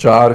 4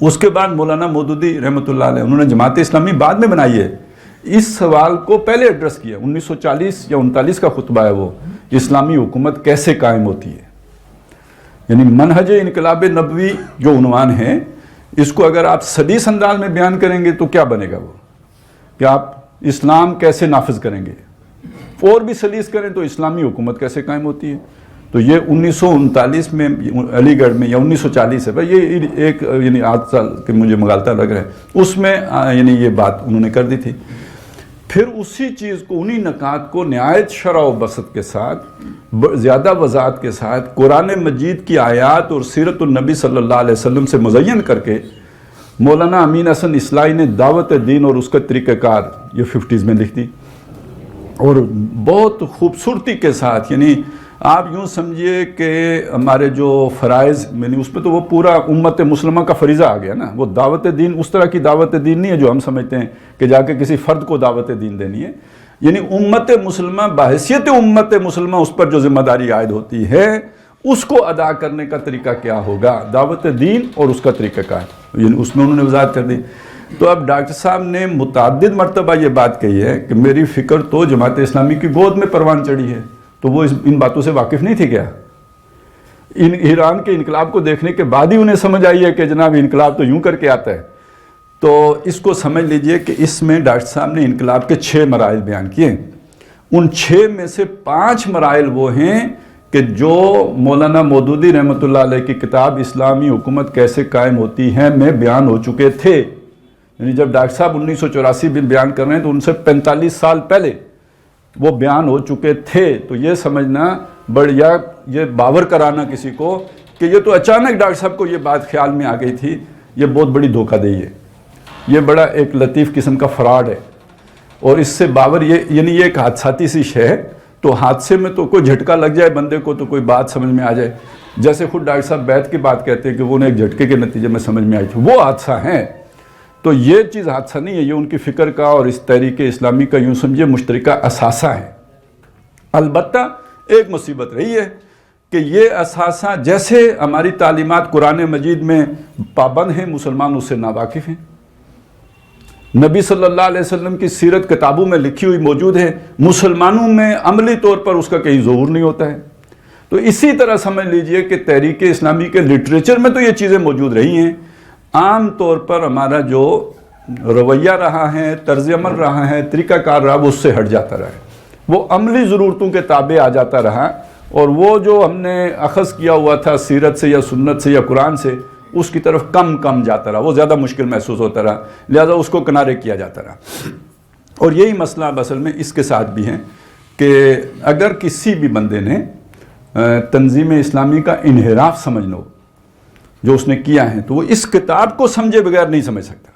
اس کے بعد مولانا مودودی رحمۃ اللہ علیہ انہوں نے جماعت اسلامی بعد میں بنائی ہے، اس سوال کو پہلے ایڈریس کیا۔ 1940 یا 39 کا خطبہ ہے وہ، اسلامی حکومت کیسے قائم ہوتی ہے، یعنی منہج انقلاب نبوی جو عنوان ہے، اس کو اگر آپ سلیس انداز میں بیان کریں گے تو کیا بنے گا وہ، کہ آپ اسلام کیسے نافذ کریں گے، اور بھی سلیس کریں تو اسلامی حکومت کیسے قائم ہوتی ہے۔ تو یہ 1939 میں علی گڑھ میں، یا 1940 ہے، یہ ایک یعنی 8 سال کے مجھے مغالطہ لگ رہا ہے، اس میں یعنی یہ بات انہوں نے کر دی تھی۔ پھر اسی چیز کو، انہی نکات کو نہایت شرح و بسط کے ساتھ، زیادہ وضاحت کے ساتھ، قرآن مجید کی آیات اور سیرت النبی صلی اللہ علیہ وسلم سے مزین کر کے مولانا امین حسن اصلاحی نے دعوت دین اور اس کا طریقہ کار یہ 50s میں لکھ دی، اور بہت خوبصورتی کے ساتھ، یعنی آپ یوں سمجھیے کہ ہمارے جو فرائض، یعنی اس پہ تو وہ پورا امت مسلمہ کا فریضہ آ گیا نا۔ وہ دعوت دین اس طرح کی دعوت دین نہیں ہے جو ہم سمجھتے ہیں کہ جا کے کسی فرد کو دعوت دین دینی ہے، یعنی امت مسلمہ بحیثیت امت مسلمہ اس پر جو ذمہ داری عائد ہوتی ہے، اس کو ادا کرنے کا طریقہ کیا ہوگا، دعوت دین اور اس کا طریقہ کار، یعنی اس میں انہوں نے وضاحت کر دی۔ تو اب ڈاکٹر صاحب نے متعدد مرتبہ یہ بات کہی ہے کہ میری فکر تو جماعت اسلامی کی گود میں پروان چڑھی ہے، تو وہ ان باتوں سے واقف نہیں تھی کیا؟ ایران کے انقلاب کو دیکھنے کے بعد ہی انہیں سمجھ آئی ہے کہ جناب انقلاب تو یوں کر کے آتا ہے۔ تو اس کو سمجھ لیجئے کہ اس میں ڈاکٹر صاحب نے انقلاب کے 6 مراحل بیان کیے، ان 6 میں سے 5 مراحل وہ ہیں کہ جو مولانا مودودی رحمۃ اللہ علیہ کی کتاب اسلامی حکومت کیسے قائم ہوتی ہے میں بیان ہو چکے تھے، یعنی جب ڈاکٹر صاحب 1984 میں بیان کر رہے ہیں تو ان سے 45 سال پہلے وہ بیان ہو چکے تھے۔ تو یہ سمجھنا بڑھیا، یہ باور کرانا کسی کو کہ یہ تو اچانک ڈاکٹر صاحب کو یہ بات خیال میں آ گئی تھی، یہ بہت بڑی دھوکہ دہی ہے، یہ بڑا ایک لطیف قسم کا فراڈ ہے۔ اور اس سے باور یعنی یہ ایک حادثاتی سی شے ہے، تو حادثے میں تو کوئی جھٹکا لگ جائے بندے کو تو کوئی بات سمجھ میں آ جائے، جیسے خود ڈاکٹر صاحب بیعت کی بات کہتے ہیں کہ وہ انہیں ایک جھٹکے کے نتیجے میں سمجھ میں آئی تھی، وہ حادثہ ہیں۔ تو یہ چیز حادثہ نہیں ہے، یہ ان کی فکر کا اور اس تحریک اسلامی کا یوں سمجھے مشترکہ اثاثہ ہے۔ البتہ ایک مصیبت رہی ہے کہ یہ اثاثہ، جیسے ہماری تعلیمات قرآن مجید میں پابند ہیں، مسلمان اس سے ناواقف ہیں، نبی صلی اللہ علیہ وسلم کی سیرت کتابوں میں لکھی ہوئی موجود ہے، مسلمانوں میں عملی طور پر اس کا کہیں ظہور نہیں ہوتا ہے۔ تو اسی طرح سمجھ لیجئے کہ تحریک اسلامی کے لٹریچر میں تو یہ چیزیں موجود رہی ہیں، عام طور پر ہمارا جو رویہ رہا ہے، طرز عمل رہا ہے، طریقہ کار رہا، وہ اس سے ہٹ جاتا رہا ہے، وہ عملی ضرورتوں کے تابع آ جاتا رہا، اور وہ جو ہم نے اخذ کیا ہوا تھا سیرت سے یا سنت سے یا قرآن سے، اس کی طرف کم جاتا رہا، وہ زیادہ مشکل محسوس ہوتا رہا، لہذا اس کو کنارے کیا جاتا رہا۔ اور یہی مسئلہ اب اصل میں اس کے ساتھ بھی ہے کہ اگر کسی بھی بندے نے تنظیم اسلامی کا انحراف سمجھنا ہو جو اس نے کیا ہے، تو وہ اس کتاب کو سمجھے بغیر نہیں سمجھ سکتا۔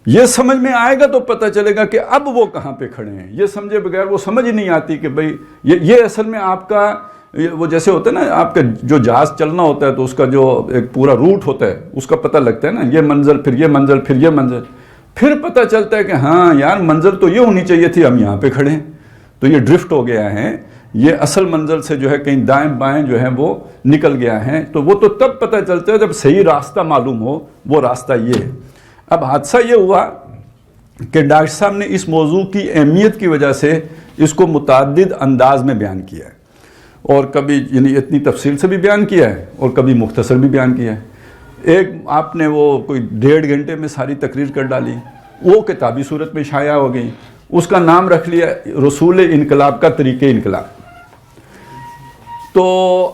یہ سمجھ میں آئے گا تو پتہ چلے گا کہ اب وہ کہاں پہ کھڑے ہیں، یہ سمجھے بغیر وہ سمجھ ہی نہیں آتی کہ بھئی یہ اصل میں آپ کا وہ جیسے ہوتا ہے نا، آپ کا جو جہاز چلنا ہوتا ہے تو اس کا جو ایک پورا روٹ ہوتا ہے اس کا پتہ لگتا ہے نا، یہ منزل پھر یہ منزل پھر یہ منزل، پھر پتہ چلتا ہے کہ ہاں یار منزل تو یہ ہونی چاہیے تھی، ہم یہاں پہ کھڑے ہیں، تو یہ ڈرفٹ ہو گیا ہے، یہ اصل منزل سے جو ہے کہیں دائیں بائیں جو ہے وہ نکل گیا ہے۔ تو وہ تو تب پتہ چلتا ہے جب صحیح راستہ معلوم ہو، وہ راستہ یہ ہے۔ اب حادثہ یہ ہوا کہ ڈاکٹر صاحب نے اس موضوع کی اہمیت کی وجہ سے اس کو متعدد انداز میں بیان کیا ہے، اور کبھی یعنی اتنی تفصیل سے بھی بیان کیا ہے اور کبھی مختصر بھی بیان کیا ہے۔ ایک آپ نے وہ کوئی 1.5 گھنٹے میں ساری تقریر کر ڈالی، وہ کتابی صورت میں شائع ہو گئی، اس کا نام رکھ لیا رسول انقلاب کا طریقہ انقلاب۔ تو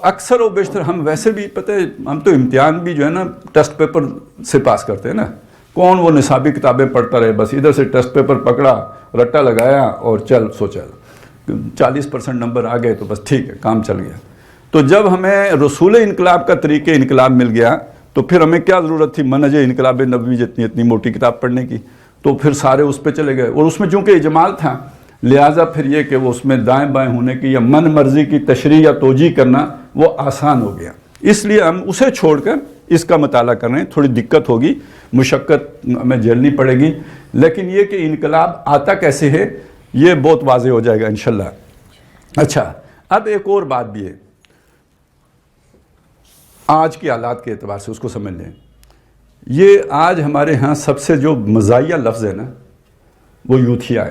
اکثر و بیشتر ہم ویسے بھی پتہ ہے، ہم تو امتحان بھی جو ہے نا ٹیسٹ پیپر سے پاس کرتے ہیں نا، کون وہ نصابی کتابیں پڑھتا رہے، بس ادھر سے ٹیسٹ پیپر پکڑا، رٹا لگایا اور چل 40% نمبر آ گئے تو بس ٹھیک ہے، کام چل گیا۔ تو جب ہمیں رسول انقلاب کا طریقہ انقلاب مل گیا تو پھر ہمیں کیا ضرورت تھی منہج انقلاب نبوی جتنی اتنی موٹی کتاب پڑھنے کی، تو پھر سارے اس پہ چلے گئے، اور اس میں چونکہ اجمال تھا لہٰذا پھر یہ کہ وہ اس میں دائیں بائیں ہونے کی یا من مرضی کی تشریح یا توجیہ کرنا وہ آسان ہو گیا، اس لیے ہم اسے چھوڑ کر اس کا مطالعہ کر رہے ہیں۔ تھوڑی دقت ہوگی، مشقت ہمیں جھیلنی پڑے گی، لیکن یہ کہ انقلاب آتا کیسے ہے یہ بہت واضح ہو جائے گا انشاءاللہ۔ اچھا، اب ایک اور بات بھی ہے، آج کے حالات کے اعتبار سے اس کو سمجھ لیں. یہ آج ہمارے ہاں سب سے جو مزاحیہ لفظ ہے نا وہ یوتھیا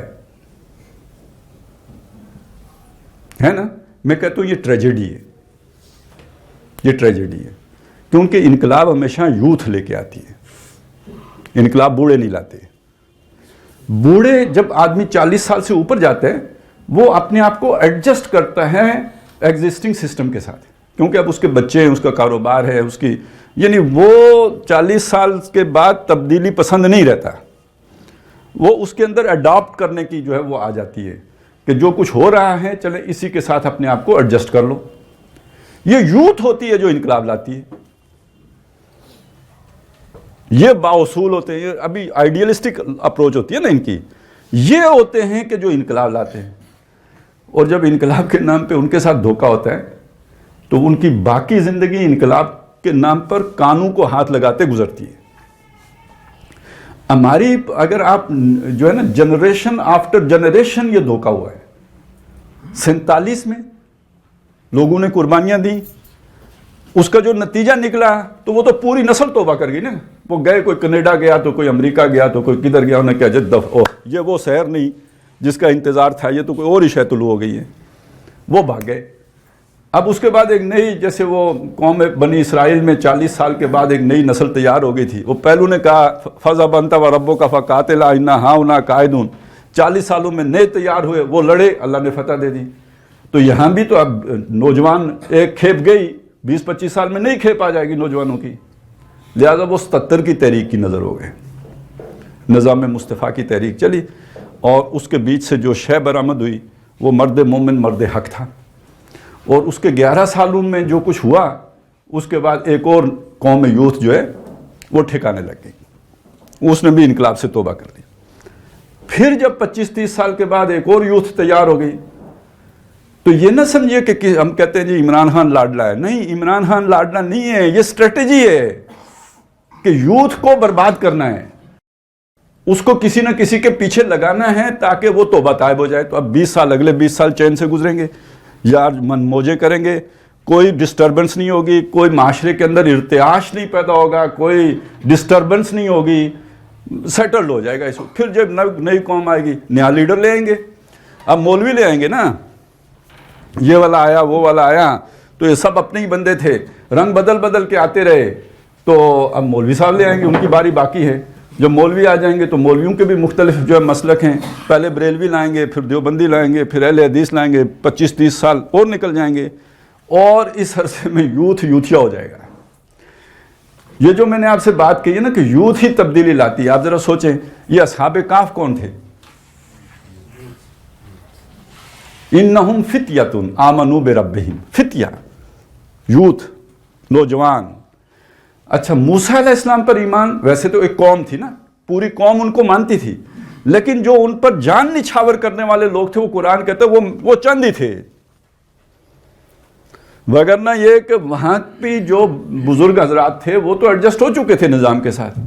ہے نا. میں کہتا ہوں یہ ٹریجڈی ہے, یہ ٹریجڈی ہے, کیونکہ انقلاب ہمیشہ یوتھ لے کے آتی ہے. انقلاب بوڑھے نہیں لاتے. بوڑھے جب آدمی 40 سال سے اوپر جاتے ہیں وہ اپنے آپ کو ایڈجسٹ کرتا ہے ایگزسٹنگ سسٹم کے ساتھ, کیونکہ اب اس کے بچے ہیں, اس کا کاروبار ہے, اس کی یعنی وہ 40 سال کے بعد تبدیلی پسند نہیں رہتا. وہ اس کے اندر اڈاپٹ کرنے کی جو ہے وہ آ جاتی ہے کہ جو کچھ ہو رہا ہے چلے اسی کے ساتھ اپنے آپ کو ایڈجسٹ کر لو. یہ یوتھ ہوتی ہے جو انقلاب لاتی ہے. یہ بااصول ہوتے ہیں, یہ ابھی آئیڈیلسٹک اپروچ ہوتی ہے نا ان کی, یہ ہوتے ہیں کہ جو انقلاب لاتے ہیں. اور جب انقلاب کے نام پہ ان کے ساتھ دھوکہ ہوتا ہے تو ان کی باقی زندگی انقلاب کے نام پر قانون کو ہاتھ لگاتے گزرتی ہے. ہماری اگر آپ جو ہے نا جنریشن آفٹر جنریشن یہ دھوکہ ہوا ہے. 47 میں لوگوں نے قربانیاں دی, اس کا جو نتیجہ نکلا تو وہ تو پوری نسل توبہ کر گئی نا. وہ گئے, کوئی کینیڈا گیا تو کوئی امریکہ گیا تو کوئی کدھر گیا, انہیں کیا یہ وہ شہر نہیں جس کا انتظار تھا, یہ تو کوئی اور ہی شے طلوع ہو گئی ہے. وہ بھاگ گئے. اب اس کے بعد ایک نئی, جیسے وہ قوم بنی اسرائیل میں 40 سال کے بعد ایک نئی نسل تیار ہو گئی تھی. وہ پہلو نے کہا فَذَهَبْ أَنْتَ وَرَبُّكَ فَقَاتِلَا إِنَّا هَاهُنَا قَاعِدُونَ. 40 سالوں میں نئے تیار ہوئے, وہ لڑے, اللہ نے فتح دے دی. تو یہاں بھی تو اب نوجوان ایک کھیپ گئی, 20-25 سال میں نئی کھیپ آ جائے گی نوجوانوں کی. لہذا وہ 77 کی تحریک کی نظر ہو گئے, نظام مصطفیٰ کی تحریک چلی, اور اس کے بیچ سے جو شے برآمد ہوئی وہ مرد مومن مرد حق تھا. اور اس کے 11 سالوں میں جو کچھ ہوا اس کے بعد ایک اور قوم یوتھ جو ہے وہ ٹھکانے لگ گئی. اس نے بھی انقلاب سے توبہ کر لی. پھر جب 25-30 سال کے بعد ایک اور یوتھ تیار ہو گئی. تو یہ نہ سمجھیے کہ ہم کہتے ہیں جی عمران خان لاڈلا ہے. نہیں, عمران خان لاڈلا نہیں ہے, یہ اسٹریٹجی ہے کہ یوتھ کو برباد کرنا ہے, اس کو کسی نہ کسی کے پیچھے لگانا ہے تاکہ وہ توبہ طائب ہو جائے. تو اب 20 سال, اگلے 20 سال چین سے گزریں گے, یار من موجے کریں گے, کوئی ڈسٹربنس نہیں ہوگی, کوئی معاشرے کے اندر ارتعاش نہیں پیدا ہوگا, کوئی ڈسٹربنس نہیں ہوگی, سیٹلڈ ہو جائے گا. اس پھر جب نئی قوم آئے گی نیا لیڈر لے آئیں گے. اب مولوی لے آئیں گے نا, یہ والا آیا وہ والا آیا, تو یہ سب اپنے ہی بندے تھے, رنگ بدل بدل کے آتے رہے. تو اب مولوی صاحب لے آئیں گے, ان کی باری باقی ہے. جب مولوی آ جائیں گے تو مولویوں کے بھی مختلف جو ہے مسلک ہیں. پہلے بریلوی لائیں گے, پھر دیوبندی لائیں گے, پھر اہل حدیث لائیں گے. 25-30 سال اور نکل جائیں گے, اور اس عرصے میں یوتھیا ہو جائے گا. یہ جو میں نے آپ سے بات کہی ہے نا کہ یوتھ ہی تبدیلی لاتی ہے. آپ ذرا سوچیں, یہ اصحاب کہف کون تھے؟ انہم فتیۃ آمنوا بربہم. فتیہ, یوتھ, نوجوان. اچھا, موسیٰ علیہ السلام پر ایمان, ویسے تو ایک قوم تھی نا, پوری قوم ان کو مانتی تھی, لیکن جو ان پر جان نچھاور کرنے والے لوگ تھے وہ قرآن کہتے وہ چند ہی تھے. وگرنہ یہ کہ وہاں پہ جو بزرگ حضرات تھے وہ تو ایڈجسٹ ہو چکے تھے نظام کے ساتھ.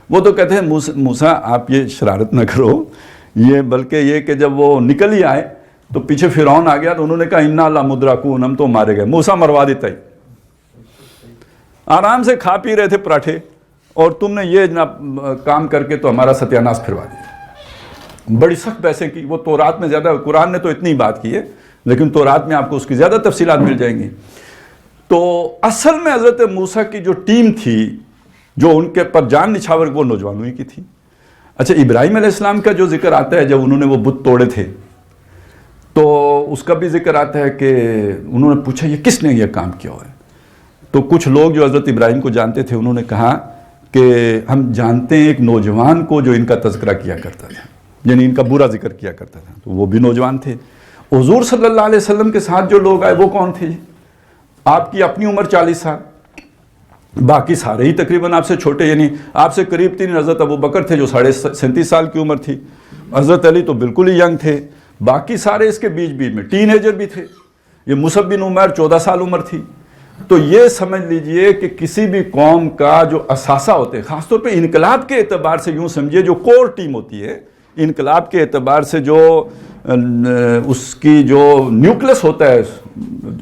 وہ تو کہتے ہیں موسیٰ آپ یہ شرارت نہ کرو, یہ بلکہ یہ کہ جب وہ نکل ہی آئے تو پیچھے فرعون آ گیا تو انہوں نے کہا انا لمدرکون, ہم تو مارے گئے. موسیٰ مروا دیتا ہی, آرام سے کھا پی رہے تھے پراٹھے, اور تم نے یہ کام کر کے تو ہمارا ستیاناش پھروا دیا. بڑی سخت بحثیں کی. وہ تورات میں زیادہ, قرآن نے تو اتنی بات کی ہے, لیکن تورات میں آپ کو اس کی زیادہ تفصیلات مل جائیں گی. تو اصل میں حضرت موسیٰ کی جو ٹیم تھی جو ان کے پر جان نچھاور, وہ نوجوانوں ہی کی تھی. اچھا, ابراہیم علیہ السلام کا جو ذکر آتا ہے جب انہوں نے وہ بت توڑے تھے, تو اس کا بھی ذکر آتا ہے کہ انہوں نے پوچھا یہ کس نے یہ کام کیا ہے. تو کچھ لوگ جو حضرت ابراہیم کو جانتے تھے انہوں نے کہا کہ ہم جانتے ہیں ایک نوجوان کو جو ان کا تذکرہ کیا کرتا تھا, یعنی ان کا برا ذکر کیا کرتا تھا. تو وہ بھی نوجوان تھے. حضور صلی اللہ علیہ وسلم کے ساتھ جو لوگ آئے وہ کون تھے؟ آپ کی اپنی عمر 40 سال, باقی سارے ہی تقریباً آپ سے چھوٹے, یعنی آپ سے قریب ترین حضرت ابو بکر تھے جو 37.5 سال کی عمر تھی. حضرت علی تو بالکل ہی ینگ تھے. باقی سارے اس کے بیچ میں ٹین ایجر بھی تھے. یہ مصعب بن عمیر 14 سال عمر تھی. تو یہ سمجھ لیجئے کہ کسی بھی قوم کا جو اثاثہ ہوتے ہیں, خاص طور پہ انقلاب کے اعتبار سے یوں سمجھیے جو کور ٹیم ہوتی ہے, انقلاب کے اعتبار سے جو اس کی جو نیوکلس ہوتا ہے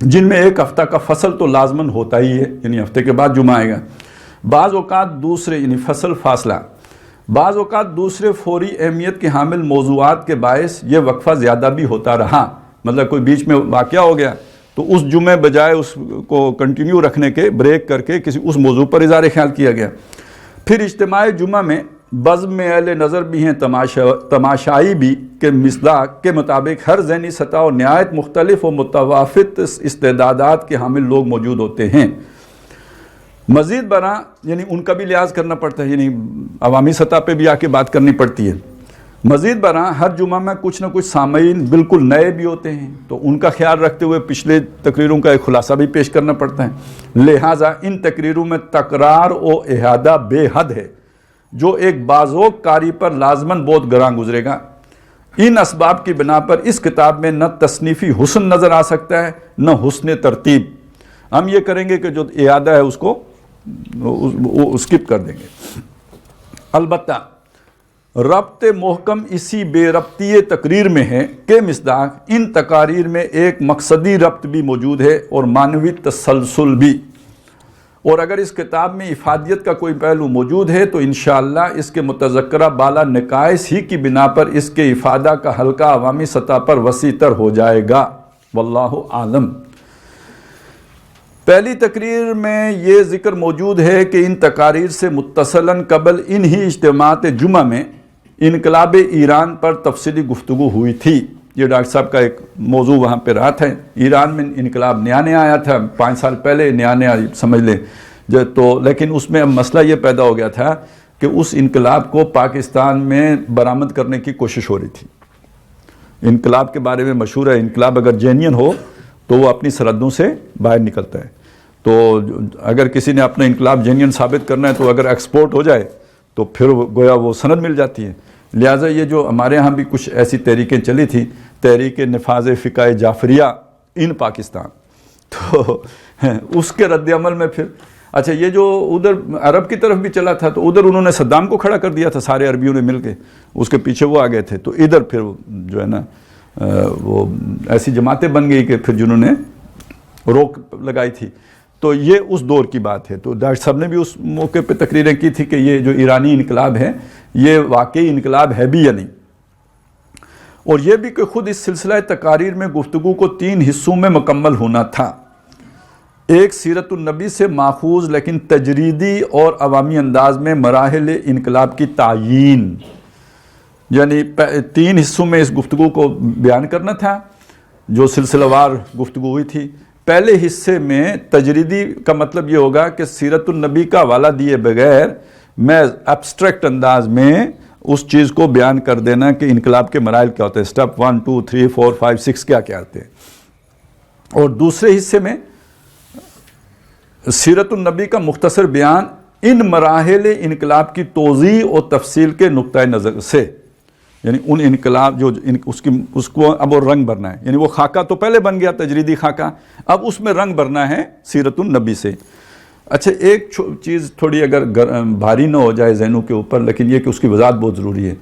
جن میں ایک ہفتہ کا فصل تو لازماً ہوتا ہی ہے، یعنی ہفتے کے بعد جمعہ آئے گا، بعض اوقات دوسرے یعنی فصل فاصلہ، بعض اوقات دوسرے فوری اہمیت کے حامل موضوعات کے باعث یہ وقفہ زیادہ بھی ہوتا رہا، مطلب کوئی بیچ میں واقعہ ہو گیا تو اس جمعے بجائے اس کو کنٹینیو رکھنے کے بریک کر کے کسی اس موضوع پر اظہار خیال کیا گیا۔ پھر اجتماع جمعہ میں بزم میں اہل نظر بھی ہیں، تماشائی بھی، کہ مصداق کے مطابق ہر ذہنی سطح اور نہایت مختلف و متوافت استعدادات کے حامل لوگ موجود ہوتے ہیں۔ مزید برآں یعنی ان کا بھی لحاظ کرنا پڑتا ہے، یعنی عوامی سطح پہ بھی آ کے بات کرنی پڑتی ہے۔ مزید برآں ہر جمعہ میں کچھ نہ کچھ سامعین بالکل نئے بھی ہوتے ہیں، تو ان کا خیال رکھتے ہوئے پچھلے تقریروں کا ایک خلاصہ بھی پیش کرنا پڑتا ہے۔ لہٰذا ان تقریروں میں تکرار و احاطہ بے حد ہے، جو ایک بازوق قاری پر لازماً بہت گراں گزرے گا۔ ان اسباب کی بنا پر اس کتاب میں نہ تصنیفی حسن نظر آ سکتا ہے نہ حسن ترتیب۔ ہم یہ کریں گے کہ جو اعادہ ہے اس کو اسکپ کر دیں گے۔ البتہ ربط محکم اسی بے ربطی تقریر میں ہے کہ مصداق ان تقاریر میں ایک مقصدی ربط بھی موجود ہے اور معنوی تسلسل بھی، اور اگر اس کتاب میں افادیت کا کوئی پہلو موجود ہے تو انشاءاللہ اس کے متذکرہ بالا نقائص ہی کی بنا پر اس کے افادہ کا حلقہ عوامی سطح پر وسیع تر ہو جائے گا، واللہ عالم۔ پہلی تقریر میں یہ ذکر موجود ہے کہ ان تقاریر سے متصلاً قبل ان ہی اجتماعات جمعہ میں انقلاب ایران پر تفصیلی گفتگو ہوئی تھی۔ یہ ڈاکٹر صاحب کا ایک موضوع وہاں پہ رہا تھا، ایران میں انقلاب نیا آیا تھا 5 سال پہلے، نیا سمجھ لیں تو، لیکن اس میں اب مسئلہ یہ پیدا ہو گیا تھا کہ اس انقلاب کو پاکستان میں برآمد کرنے کی کوشش ہو رہی تھی۔ انقلاب کے بارے میں مشہور ہے، انقلاب اگر جینین ہو تو وہ اپنی سرحدوں سے باہر نکلتا ہے، تو اگر کسی نے اپنا انقلاب جینین ثابت کرنا ہے تو اگر ایکسپورٹ ہو جائے تو پھر گویا وہ سند مل جاتی ہے۔ لہٰذا یہ جو ہمارے ہاں بھی کچھ ایسی تحریکیں چلی تھیں، تحریک نفاذ فقہ جعفریہ ان پاکستان، تو اس کے رد عمل میں پھر اچھا یہ جو ادھر عرب کی طرف بھی چلا تھا تو ادھر انہوں نے صدام کو کھڑا کر دیا تھا، سارے عربیوں نے مل کے، اس کے پیچھے وہ آ گئے تھے، تو ادھر پھر جو ہے نا وہ ایسی جماعتیں بن گئی کہ پھر جنہوں نے روک لگائی تھی۔ تو یہ اس دور کی بات ہے۔ تو ڈاکٹر صاحب نے بھی اس موقع پہ تقریریں کی تھی کہ یہ جو ایرانی انقلاب ہے یہ واقعی انقلاب ہے بھی یا نہیں، اور یہ بھی کہ خود اس سلسلہ تقاریر میں گفتگو کو 3 حصوں میں مکمل ہونا تھا۔ ایک سیرت النبی سے ماخوذ لیکن تجریدی اور عوامی انداز میں مراحل انقلاب کی تعیین، یعنی 3 حصوں میں اس گفتگو کو بیان کرنا تھا جو سلسلہ وار گفتگو ہوئی تھی۔ پہلے حصے میں تجریدی کا مطلب یہ ہوگا کہ سیرت النبی کا حوالہ دیے بغیر میں ایبسٹریکٹ انداز میں اس چیز کو بیان کر دینا کہ انقلاب کے مراحل کیا ہوتے ہیں، سٹیپ 1 2 3 4 5 6 کیا کیا آتے ہیں۔ اور دوسرے حصے میں سیرت النبی کا مختصر بیان ان مراحل انقلاب کی توضیح اور تفصیل کے نقطۂ نظر سے، یعنی ان انقلاب جو اس کو اب وہ رنگ بھرنا ہے، یعنی وہ خاکہ تو پہلے بن گیا تجریدی خاکہ، اب اس میں رنگ بھرنا ہے سیرت النبی سے۔ اچھا ایک چیز تھوڑی اگر بھاری نہ ہو جائے ذہنوں کے اوپر، لیکن یہ کہ اس کی وضاحت بہت ضروری ہے۔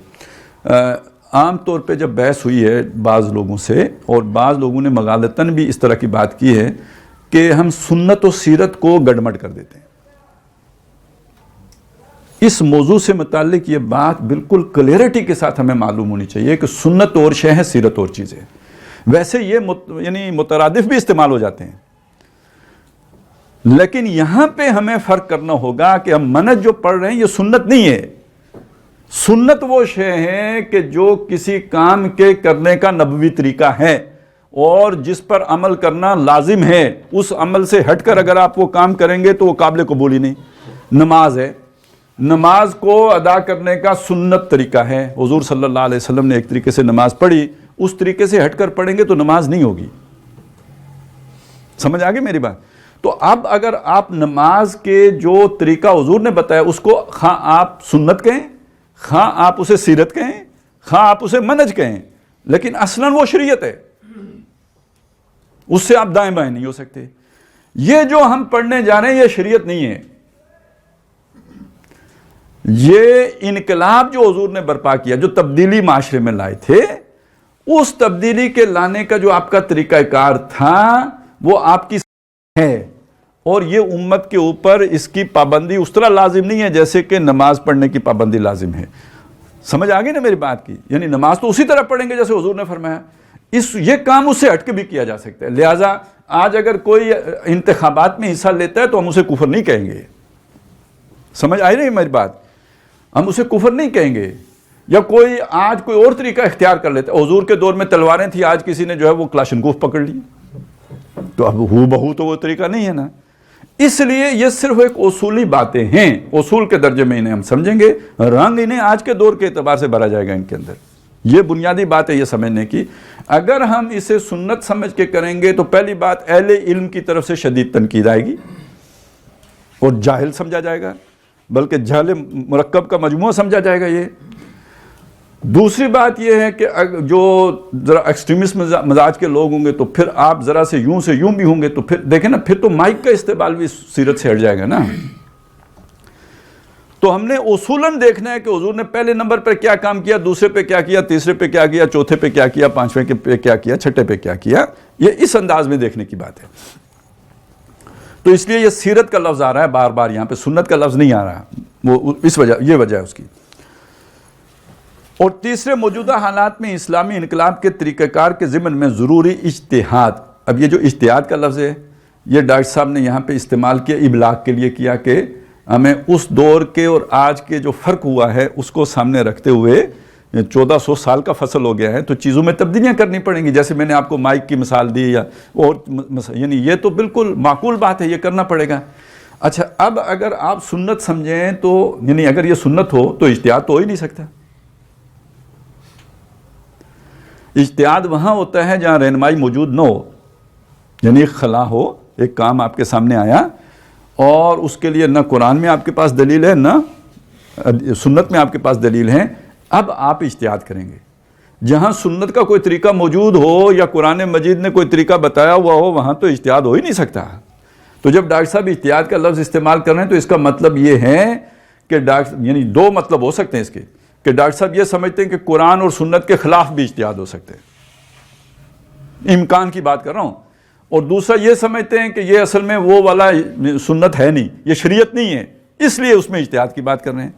عام طور پہ جب بحث ہوئی ہے بعض لوگوں سے، اور بعض لوگوں نے مغالطاً بھی اس طرح کی بات کی ہے کہ ہم سنت و سیرت کو گڑمٹ کر دیتے ہیں۔ اس موضوع سے متعلق یہ بات بالکل کلیئرٹی کے ساتھ ہمیں معلوم ہونی چاہیے کہ سنت اور شے ہے، سیرت اور چیز ہے۔ ویسے یہ یعنی مترادف بھی استعمال ہو جاتے ہیں، لیکن یہاں پہ ہمیں فرق کرنا ہوگا کہ ہم منہج جو پڑھ رہے ہیں یہ سنت نہیں ہے۔ سنت وہ شے ہے کہ جو کسی کام کے کرنے کا نبوی طریقہ ہے اور جس پر عمل کرنا لازم ہے، اس عمل سے ہٹ کر اگر آپ وہ کام کریں گے تو وہ قابل قبول ہی نہیں۔ نماز ہے، نماز کو ادا کرنے کا سنت طریقہ ہے، حضور صلی اللہ علیہ وسلم نے ایک طریقے سے نماز پڑھی، اس طریقے سے ہٹ کر پڑھیں گے تو نماز نہیں ہوگی۔ سمجھ آگے میری بات؟ تو اب اگر آپ نماز کے جو طریقہ حضور نے بتایا اس کو خواہ آپ سنت کہیں، خواہ آپ اسے سیرت کہیں، خواہ آپ اسے منہج کہیں، لیکن اصلاً وہ شریعت ہے، اس سے آپ دائیں بائیں نہیں ہو سکتے۔ یہ جو ہم پڑھنے جا رہے ہیں یہ شریعت نہیں ہے، یہ انقلاب جو حضور نے برپا کیا، جو تبدیلی معاشرے میں لائے تھے، اس تبدیلی کے لانے کا جو آپ کا طریقہ کار تھا وہ آپ کی ہے، اور یہ امت کے اوپر اس کی پابندی اس طرح لازم نہیں ہے جیسے کہ نماز پڑھنے کی پابندی لازم ہے. سمجھ آ گئی نا میری بات کی؟ یعنی نماز تو اسی طرح پڑھیں گے جیسے حضور نے فرمایا. یہ کام اس سے ہٹ کے بھی کیا جا سکتا ہے. لہٰذا آج اگر کوئی انتخابات میں حصہ لیتا ہے تو ہم اسے کفر نہیں کہیں گے. سمجھ آئی نہیں میری بات؟ ہم اسے کفر نہیں کہیں گے. یا کوئی آج کوئی اور طریقہ اختیار کر لیتا ہے. حضور کے دور میں تلواریں تھیں، آج کسی نے جو ہے وہ کلاشنکوف پکڑ لی، تو اب ہو بہو تو وہ طریقہ نہیں ہے نا. اس لیے یہ صرف ایک اصولی باتیں ہیں، اصول کے درجے میں انہیں ہم سمجھیں گے. رنگ انہیں آج کے دور کے اعتبار سے بھرا جائے گا ان کے اندر. یہ بنیادی بات ہے یہ سمجھنے کی. اگر ہم اسے سنت سمجھ کے کریں گے تو پہلی بات اہل علم کی طرف سے شدید تنقید آئے گی اور جاہل سمجھا جائے گا، بلکہ جہل مرکب کا مجموعہ سمجھا جائے گا یہ. دوسری بات یہ ہے کہ جو ذرا ایکسٹریمسٹ مزاج کے لوگ ہوں گے تو پھر آپ ذرا سے یوں بھی ہوں گے تو پھر دیکھیں نا، پھر تو مائک کا استعمال بھی سیرت سے ہٹ جائے گا نا. تو ہم نے اصولاً دیکھنا ہے کہ حضور نے پہلے نمبر پر کیا کام کیا، دوسرے پہ کیا کیا، تیسرے پہ کیا کیا، چوتھے پہ کیا کیا، پانچویں پہ کیا کیا، چھٹے پہ کیا کیا. یہ اس انداز میں دیکھنے کی بات ہے. تو اس لیے یہ سیرت کا لفظ آ رہا ہے بار بار، یہاں پہ سنت کا لفظ نہیں آ رہا. وہ اس وجہ، یہ وجہ ہے اس کی. اور تیسرے، موجودہ حالات میں اسلامی انقلاب کے طریقہ کار کے ضمن میں ضروری اجتہاد. اب یہ جو اجتہاد کا لفظ ہے یہ ڈاکٹر صاحب نے یہاں پہ استعمال کیا ابلاغ کے لیے کیا، کہ ہمیں اس دور کے اور آج کے جو فرق ہوا ہے اس کو سامنے رکھتے ہوئے 1400 سال کا فصل ہو گیا ہے تو چیزوں میں تبدیلیاں کرنی پڑیں گی. جیسے میں نے آپ کو مائک کی مثال دی یا اور یعنی یہ تو بالکل معقول بات ہے، یہ کرنا پڑے گا. اچھا، اب اگر آپ سنت سمجھیں تو یعنی اگر یہ سنت ہو تو اجتہاد تو ہو ہی نہیں سکتا. اجتہاد وہاں ہوتا ہے جہاں رہنمائی موجود نہ ہو. یعنی ایک خلا ہو، ایک کام آپ کے سامنے آیا اور اس کے لیے نہ قرآن میں آپ کے پاس دلیل ہے نہ سنت میں آپ کے پاس دلیل ہے. اب آپ اجتہاد کریں گے. جہاں سنت کا کوئی طریقہ موجود ہو یا قرآن مجید نے کوئی طریقہ بتایا ہوا ہو وہاں تو اجتہاد ہو ہی نہیں سکتا. تو جب ڈاکٹر صاحب اجتہاد کا لفظ استعمال کر رہے ہیں تو اس کا مطلب یہ ہے کہ یعنی دو مطلب ہو سکتے ہیں اس کے، کہ ڈاکٹر صاحب یہ سمجھتے ہیں کہ قرآن اور سنت کے خلاف بھی اجتہاد ہو سکتے ہیں، امکان کی بات کر رہا ہوں. اور دوسرا یہ سمجھتے ہیں کہ یہ اصل میں وہ والا سنت ہے نہیں، یہ شریعت نہیں ہے، اس لیے اس میں اجتہاد کی بات کر رہے ہیں.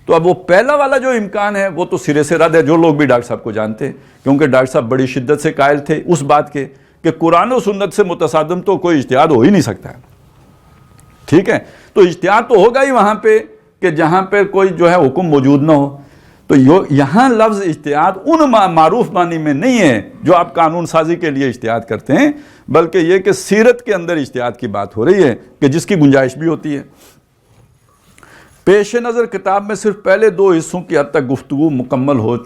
تو اب وہ پہلا والا جو امکان ہے وہ تو سرے سے رد ہے، جو لوگ بھی ڈاکٹر صاحب کو جانتے ہیں، کیونکہ ڈاکٹر صاحب بڑی شدت سے قائل تھے اس بات کے کہ قرآن و سنت سے متصادم تو کوئی اجتہاد ہو ہی نہیں سکتا. ٹھیک ہے، تو اجتہاد تو ہوگا ہی وہاں پہ کہ جہاں پہ کوئی جو ہے حکم موجود نہ ہو. تو یہاں لفظ اجتہاد ان معروف معنی میں نہیں ہے جو آپ قانون سازی کے لیے اجتہاد کرتے ہیں، بلکہ یہ کہ سیرت کے اندر اجتہاد کی بات ہو رہی ہے کہ جس کی گنجائش بھی ہوتی ہے. پیش نظر کتاب میں صرف پہلے 2 حصوں کی حد تک گفتگو مکمل ہو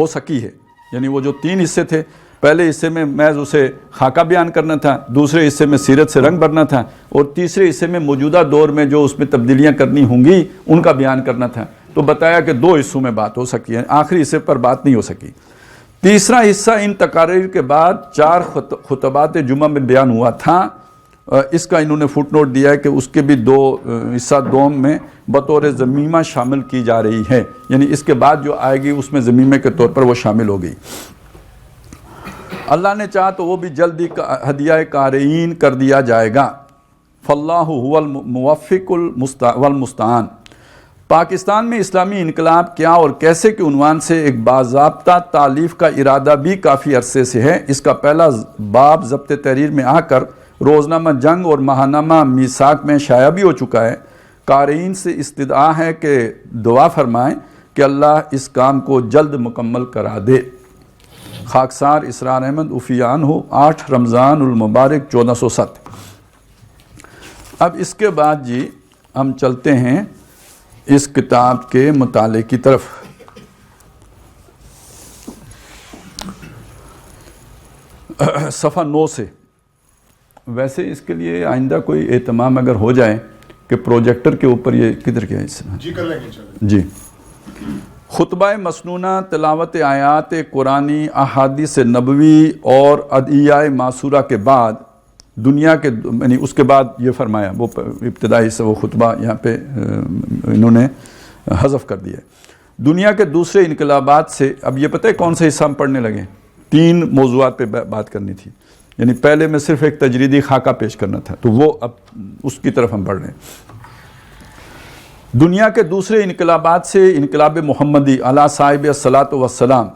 سکی ہے. یعنی وہ جو 3 حصے تھے، پہلے حصے میں محض اسے خاکہ بیان کرنا تھا، دوسرے حصے میں سیرت سے رنگ بھرنا تھا، اور تیسرے حصے میں موجودہ دور میں جو اس میں تبدیلیاں کرنی ہوں گی ان کا بیان کرنا تھا. تو بتایا کہ 2 حصوں میں بات ہو سکی ہے، آخری حصے پر بات نہیں ہو سکی. تیسرا حصہ ان تقاریر کے بعد 4 خطبات جمعہ میں بیان ہوا تھا. اس کا انہوں نے فٹ نوٹ دیا ہے کہ اس کے بھی 2 حصہ دوم میں بطور ضمیمہ شامل کی جا رہی ہے، یعنی اس کے بعد جو آئے گی اس میں ضمیمے کے طور پر وہ شامل ہو گئی. اللہ نے چاہا تو وہ بھی جلدی ہدیہ قارئین کر دیا جائے گا. فاللہ هو الموفق والمستعان. پاکستان میں اسلامی انقلاب کیا اور کیسے کے عنوان سے ایک باضابطہ تالیف کا ارادہ بھی کافی عرصے سے ہے. اس کا پہلا باب ضبط تحریر میں آ کر روزنامہ جنگ اور ماہنامہ میثاق میں شائع بھی ہو چکا ہے. قارئین سے استدعا ہے کہ دعا فرمائیں کہ اللہ اس کام کو جلد مکمل کرا دے. خاکسار اسرار احمد عفیان ہو، 8 رمضان المبارک 1407. اب اس کے بعد جی ہم چلتے ہیں اس کتاب کے مطالعے کی طرف. صفحہ 9 سے. ویسے اس کے لیے آئندہ کوئی اہتمام اگر ہو جائے کہ پروجیکٹر کے اوپر یہ کدھر گیا اس میں جی کر لیں گے جی. خطبہ مسنونہ، تلاوت آیات قرآنی، احادیث نبوی اور ادعیہ معصورہ کے بعد دنیا کے یعنی اس کے بعد یہ فرمایا، وہ ابتدائی سے وہ خطبہ یہاں پہ انہوں نے حذف کر دیا. دنیا کے دوسرے انقلابات سے اب یہ پتہ ہے کون سے حصہ ہم پڑھنے لگے؟ 3 موضوعات پہ بات کرنی تھی. یعنی پہلے میں صرف ایک تجریدی خاکہ پیش کرنا تھا، تو وہ اب اس کی طرف ہم بڑھ رہے ہیں۔ دنیا کے دوسرے انقلابات سے انقلاب محمدی علی صاحب الصلاۃ والسلام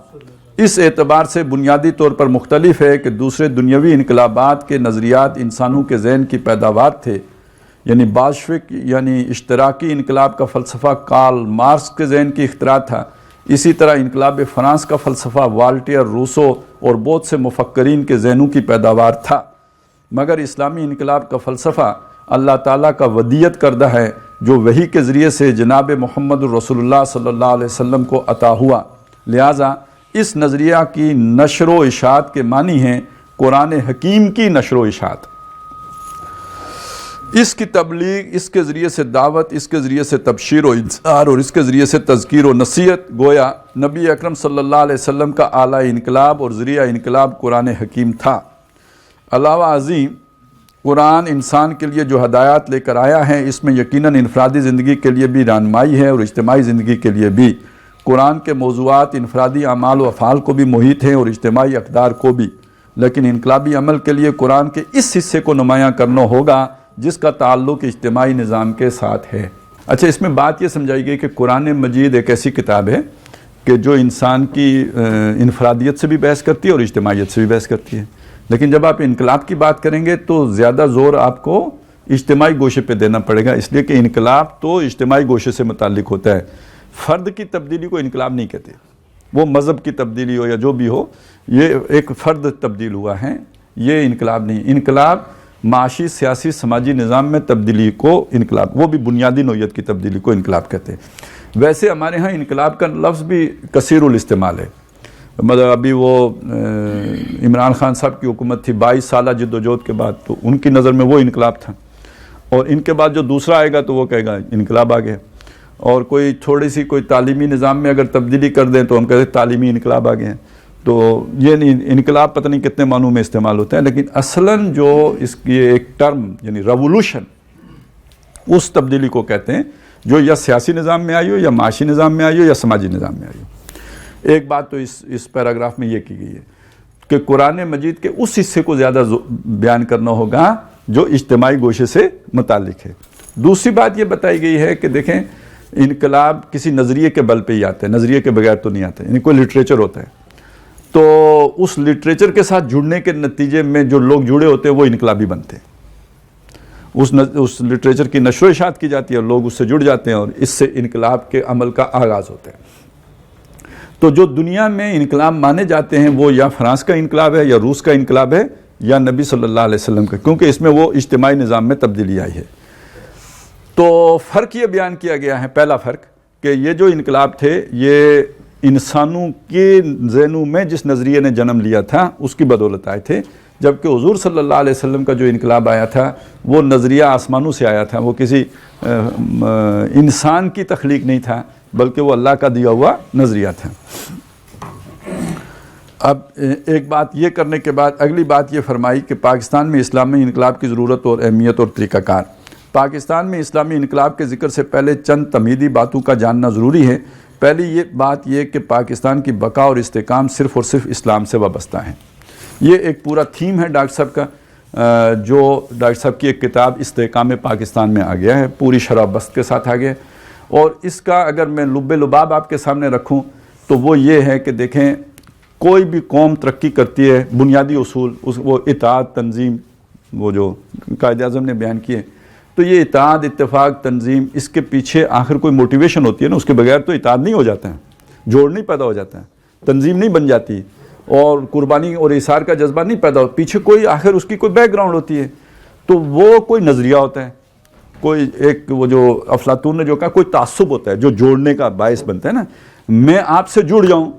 اس اعتبار سے بنیادی طور پر مختلف ہے کہ دوسرے دنیاوی انقلابات کے نظریات انسانوں کے ذہن کی پیداوار تھے، یعنی باشفک یعنی اشتراکی انقلاب کا فلسفہ کارل مارکس کے ذہن کی اختراع تھا۔ اسی طرح انقلاب فرانس کا فلسفہ والٹیر روسو اور بہت سے مفکرین کے ذہنوں کی پیداوار تھا، مگر اسلامی انقلاب کا فلسفہ اللہ تعالیٰ کا ودیت کردہ ہے جو وحی کے ذریعے سے جناب محمد رسول اللہ صلی اللہ علیہ وسلم کو عطا ہوا۔ لہٰذا اس نظریہ کی نشر و اشاعت کے معنی ہیں قرآن حکیم کی نشر و اشاعت، اس کی تبلیغ، اس کے ذریعے سے دعوت، اس کے ذریعے سے تبشیر و انذار اور اس کے ذریعے سے تذکیر و نصیحت۔ گویا نبی اکرم صلی اللہ علیہ وسلم کا اعلیٰ انقلاب اور ذریعہ انقلاب قرآن حکیم تھا۔ علاوہ ازیں قرآن انسان کے لیے جو ہدایات لے کر آیا ہے، اس میں یقیناً انفرادی زندگی کے لیے بھی رہنمائی ہے اور اجتماعی زندگی کے لیے بھی۔ قرآن کے موضوعات انفرادی اعمال و افعال کو بھی محیط ہیں اور اجتماعی اقدار کو بھی، لیکن انقلابی عمل کے لیے قرآن کے اس حصے کو نمایاں کرنا ہوگا جس کا تعلق اجتماعی نظام کے ساتھ ہے۔ اچھا، اس میں بات یہ سمجھائی گئی کہ قرآن مجید ایک ایسی کتاب ہے کہ جو انسان کی انفرادیت سے بھی بحث کرتی ہے اور اجتماعیت سے بھی بحث کرتی ہے، لیکن جب آپ انقلاب کی بات کریں گے تو زیادہ زور آپ کو اجتماعی گوشے پہ دینا پڑے گا، اس لیے کہ انقلاب تو اجتماعی گوشے سے متعلق ہوتا ہے۔ فرد کی تبدیلی کو انقلاب نہیں کہتے، وہ مذہب کی تبدیلی ہو یا جو بھی ہو، یہ ایک فرد تبدیل ہوا ہے، یہ انقلاب نہیں۔ انقلاب معاشی، سیاسی، سماجی نظام میں تبدیلی کو انقلاب، وہ بھی بنیادی نوعیت کی تبدیلی کو انقلاب کہتے ہیں۔ ویسے ہمارے ہاں انقلاب کا لفظ بھی کثیر الاستعمال ہے، مطلب ابھی وہ عمران خان صاحب کی حکومت تھی 22 سالہ جد و جہد کے بعد، تو ان کی نظر میں وہ انقلاب تھا، اور ان کے بعد جو دوسرا آئے گا تو وہ کہے گا انقلاب آ گیا، اور کوئی تھوڑی سی کوئی تعلیمی نظام میں اگر تبدیلی کر دیں تو ہم کہتے ہیں تعلیمی انقلاب آ گئے۔ تو یہ نہیں، انقلاب پتہ نہیں کتنے معنوں میں استعمال ہوتا ہے، لیکن اصلاً جو اس کی ایک ٹرم یعنی ریولوشن، اس تبدیلی کو کہتے ہیں جو یا سیاسی نظام میں آئی ہو یا معاشی نظام میں آئی ہو یا سماجی نظام میں آئی ہو۔ ایک بات تو اس پیراگراف میں یہ کی گئی ہے کہ قرآن مجید کے اس حصے کو زیادہ بیان کرنا ہوگا جو اجتماعی گوشے سے متعلق ہے۔ دوسری بات یہ بتائی گئی ہے کہ دیکھیں انقلاب کسی نظریے کے بل پہ ہی آتا ہے، نظریے کے بغیر تو نہیں آتا، یعنی کوئی لٹریچر ہوتا ہے، تو اس لٹریچر کے ساتھ جڑنے کے نتیجے میں جو لوگ جڑے ہوتے ہیں وہ انقلابی بنتے ہیں، اس لٹریچر کی نشر و اشاعت کی جاتی ہے اور لوگ اس سے جڑ جاتے ہیں اور اس سے انقلاب کے عمل کا آغاز ہوتا ہے۔ تو جو دنیا میں انقلاب مانے جاتے ہیں وہ یا فرانس کا انقلاب ہے یا روس کا انقلاب ہے یا نبی صلی اللہ علیہ وسلم کا، کیونکہ اس میں وہ اجتماعی نظام میں تبدیلی آئی ہے۔ تو فرق یہ بیان کیا گیا ہے، پہلا فرق کہ یہ جو انقلاب تھے یہ انسانوں کے ذہنوں میں جس نظریے نے جنم لیا تھا اس کی بدولت آئے تھے، جبکہ حضور صلی اللہ علیہ وسلم کا جو انقلاب آیا تھا وہ نظریہ آسمانوں سے آیا تھا، وہ کسی انسان کی تخلیق نہیں تھا بلکہ وہ اللہ کا دیا ہوا نظریہ تھا۔ اب ایک بات یہ کرنے کے بعد اگلی بات یہ فرمائی کہ پاکستان میں اسلامی انقلاب کی ضرورت اور اہمیت اور طریقہ کار۔ پاکستان میں اسلامی انقلاب کے ذکر سے پہلے چند تمہیدی باتوں کا جاننا ضروری ہے۔ پہلی یہ بات یہ کہ پاکستان کی بقا اور استحکام صرف اور صرف اسلام سے وابستہ ہیں۔ یہ ایک پورا تھیم ہے ڈاکٹر صاحب کا، جو ڈاکٹر صاحب کی ایک کتاب استحکام پاکستان میں آ گیا ہے، پوری شرح بست کے ساتھ آ گیا ہے، اور اس کا اگر میں لب لباب آپ کے سامنے رکھوں تو وہ یہ ہے کہ دیکھیں کوئی بھی قوم ترقی کرتی ہے، بنیادی اصول وہ اطاعت، تنظیم، وہ جو قائد اعظم نے بیان کیے، تو یہ اطاعت، اتفاق، تنظیم، اس کے پیچھے آخر کوئی موٹیویشن ہوتی ہے نا، اس کے بغیر تو اطاعت نہیں ہو جاتا ہے، جوڑ نہیں پیدا ہو جاتا ہے، تنظیم نہیں بن جاتی، اور قربانی اور اثار کا جذبہ نہیں پیدا ہوتا، پیچھے کوئی آخر اس کی کوئی بیک گراؤنڈ ہوتی ہے، تو وہ کوئی نظریہ ہوتا ہے، کوئی ایک وہ جو افلاطون نے جو کہا کوئی تعصب ہوتا ہے جو جوڑنے کا باعث بنتا ہے نا، میں آپ سے جڑ جاؤں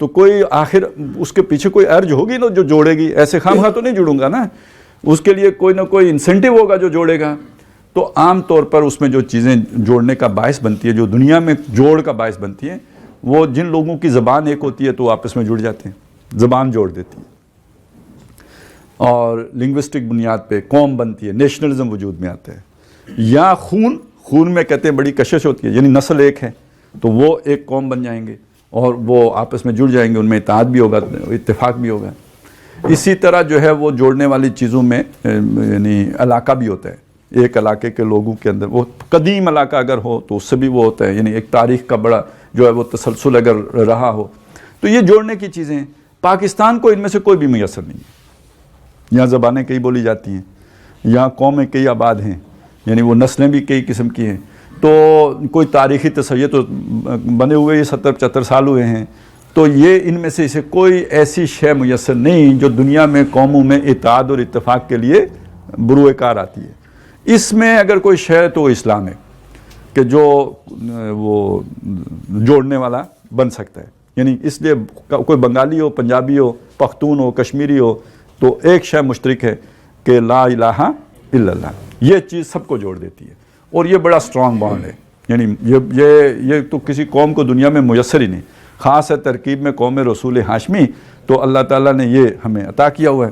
تو کوئی آخر اس کے پیچھے کوئی ارج ہوگی نا جو جوڑے گی، ایسے خام خواہ تو نہیں جڑوں گا نا، اس کے لیے کوئی نہ کوئی انسینٹیو ہوگا جو جوڑے گا۔ تو عام طور پر اس میں جو چیزیں جوڑنے کا باعث بنتی ہے، جو دنیا میں جوڑ کا باعث بنتی ہیں، وہ جن لوگوں کی زبان ایک ہوتی ہے تو وہ آپس میں جڑ جاتے ہیں، زبان جوڑ دیتی ہے، اور لنگوسٹک بنیاد پہ قوم بنتی ہے، نیشنلزم وجود میں آتا ہے، یا خون میں کہتے ہیں بڑی کشش ہوتی ہے، یعنی نسل ایک ہے تو وہ ایک قوم بن جائیں گے اور وہ آپس میں جڑ جائیں گے، ان میں اتحاد بھی ہوگا، اتفاق بھی ہوگا۔ اسی طرح جو ہے وہ جوڑنے والی چیزوں میں یعنی علاقہ بھی ہوتا ہے، ایک علاقے کے لوگوں کے اندر وہ قدیم علاقہ اگر ہو تو اس سے بھی وہ ہوتا ہے، یعنی ایک تاریخ کا بڑا جو ہے وہ تسلسل اگر رہا ہو تو یہ جوڑنے کی چیزیں ہیں۔ پاکستان کو ان میں سے کوئی بھی میسر نہیں ہے۔ یہاں زبانیں کئی بولی جاتی ہیں، یہاں قومیں کئی آباد ہیں، یعنی وہ نسلیں بھی کئی قسم کی ہیں، تو کوئی تاریخی تصور تو بنے ہوئے یہ 70-75 سال ہوئے ہیں، تو یہ ان میں سے اسے کوئی ایسی شے میسر نہیں جو دنیا میں قوموں میں اتحاد اور اتفاق کے لیے بروئے کار آتی ہے۔ اس میں اگر کوئی شے ہے تو وہ اسلام ہے کہ جو وہ جوڑنے والا بن سکتا ہے، یعنی اس لیے کوئی بنگالی ہو، پنجابی ہو، پختون ہو، کشمیری ہو، تو ایک شے مشترک ہے کہ لا الہ الا اللہ، یہ چیز سب کو جوڑ دیتی ہے، اور یہ بڑا اسٹرانگ بانڈ ہے، یعنی یہ تو کسی قوم کو دنیا میں میسر ہی نہیں، خاص ہے ترکیب میں قوم رسول ہاشمی، تو اللہ تعالیٰ نے یہ ہمیں عطا کیا ہوا ہے۔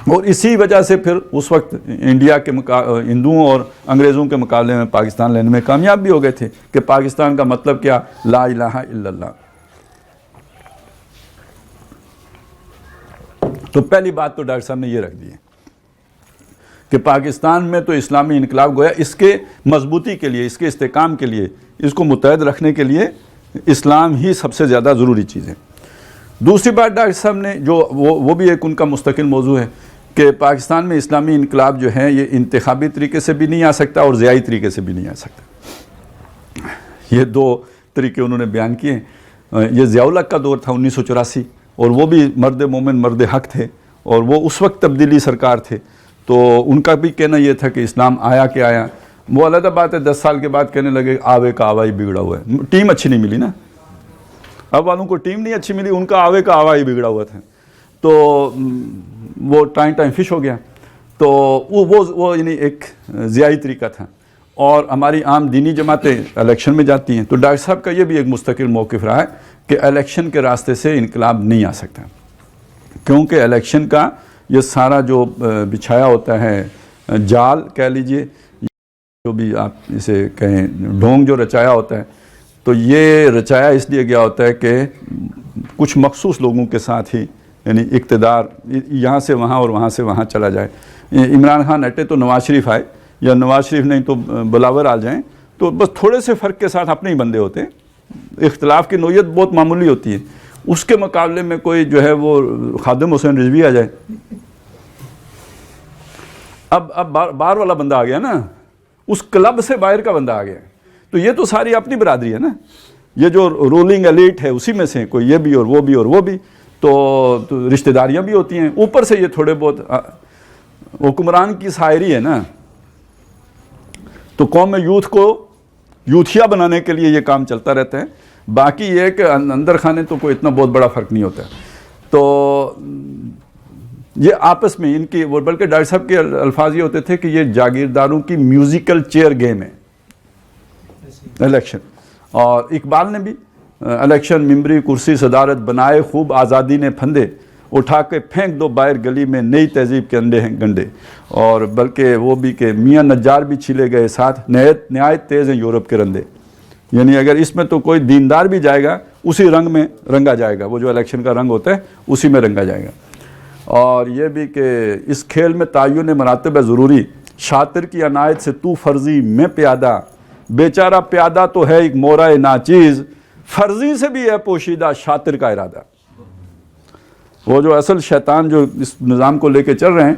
اور اسی وجہ سے پھر اس وقت انڈیا کے ہندوؤں اور انگریزوں کے مقابلے میں پاکستان لینے میں کامیاب بھی ہو گئے تھے کہ پاکستان کا مطلب کیا، لا الہ الا اللہ۔ تو پہلی بات تو ڈاکٹر صاحب نے یہ رکھ دی ہے کہ پاکستان میں تو اسلامی انقلاب گویا اس کے مضبوطی کے لیے، اس کے استحکام کے لیے، اس کو متحد رکھنے کے لیے اسلام ہی سب سے زیادہ ضروری چیز ہے۔ دوسری بات ڈاکٹر صاحب نے جو وہ بھی ایک ان کا مستقل موضوع ہے کہ پاکستان میں اسلامی انقلاب جو ہے یہ انتخابی طریقے سے بھی نہیں آ سکتا اور ضیائی طریقے سے بھی نہیں آ سکتا۔ یہ دو طریقے انہوں نے بیان کیے۔ یہ ضیاء الحق کا دور تھا 1984، اور وہ بھی مرد مومن مرد حق تھے، اور وہ اس وقت تبدیلی سرکار تھے، تو ان کا بھی کہنا یہ تھا کہ اسلام آیا کہ آیا۔ وہ علیحدہ بات ہے 10 سال کے بعد کہنے لگے آوے کا آوا ہی بگڑا ہوا ہے، ٹیم اچھی نہیں ملی نا، اب والوں کو ٹیم نہیں اچھی ملی، ان کا آوے کا آوا ہی بگڑا ہوا تھا، تو وہ ٹائم فش ہو گیا۔ تو وہ یعنی ایک ضیائی طریقہ تھا۔ اور ہماری عام دینی جماعتیں الیکشن میں جاتی ہیں، تو ڈاکٹر صاحب کا یہ بھی ایک مستقل موقف رہا ہے کہ الیکشن کے راستے سے انقلاب نہیں آ سکتا، کیونکہ الیکشن کا یہ سارا جو بچھایا ہوتا ہے جال کہہ لیجئے، جو بھی آپ اسے کہیں ڈھونگ جو رچایا ہوتا ہے، تو یہ رچایا اس لیے گیا ہوتا ہے کہ کچھ مخصوص لوگوں کے ساتھ ہی یعنی اقتدار یہاں سے وہاں اور وہاں سے وہاں چلا جائے۔ عمران خان ہٹے تو نواز شریف آئے، یا نواز شریف نہیں تو بلاور آ جائیں، تو بس تھوڑے سے فرق کے ساتھ اپنے ہی بندے ہوتے ہیں، اختلاف کی نوعیت بہت معمولی ہوتی ہے۔ اس کے مقابلے میں کوئی جو ہے وہ خادم حسین رضوی آ جائے، اب باہر والا بندہ آ گیا نا، اس کلب سے باہر کا بندہ آ گیا، تو یہ تو ساری اپنی برادری ہے نا، یہ جو رولنگ ایلیٹ ہے اسی میں سے کوئی یہ بھی اور وہ بھی اور وہ بھی، تو رشتہ داریاں بھی ہوتی ہیں، اوپر سے یہ تھوڑے بہت حکمران کی شاعری ہے نا، تو قوم میں یوتھ کو یوتھیا بنانے کے لیے یہ کام چلتا رہتا ہے۔ باقی یہ کہ اندر خانے تو کوئی اتنا بہت بڑا فرق نہیں ہوتا، تو یہ آپس میں ان کی، بلکہ ڈاکٹر صاحب کے الفاظ یہ ہوتے تھے کہ یہ جاگیرداروں کی میوزیکل چیئر گیم ہے الیکشن۔ اور اقبال نے بھی الیکشن ممبری کرسی صدارت بنائے خوب آزادی نے پھندے، اٹھا کے پھینک دو باہر گلی میں نئی تہذیب کے انڈے ہیں گنڈے، اور بلکہ وہ بھی کہ میاں نجار بھی چھیلے گئے ساتھ، نہایت تیز ہیں یورپ کے رندے، یعنی اگر اس میں تو کوئی دیندار بھی جائے گا اسی رنگ میں رنگا جائے گا، وہ جو الیکشن کا رنگ ہوتا ہے اسی میں رنگا جائے گا۔ اور یہ بھی کہ اس کھیل میں تعین مراتب ہے ضروری، شاطر کی عنایت سے تو فرضی میں پیادہ، بیچارہ پیادہ تو ہے ایک مورائے ناچیز، فرضی سے بھی ہے پوشیدہ شاطر کا ارادہ۔ وہ جو اصل شیطان جو اس نظام کو لے کے چل رہے ہیں،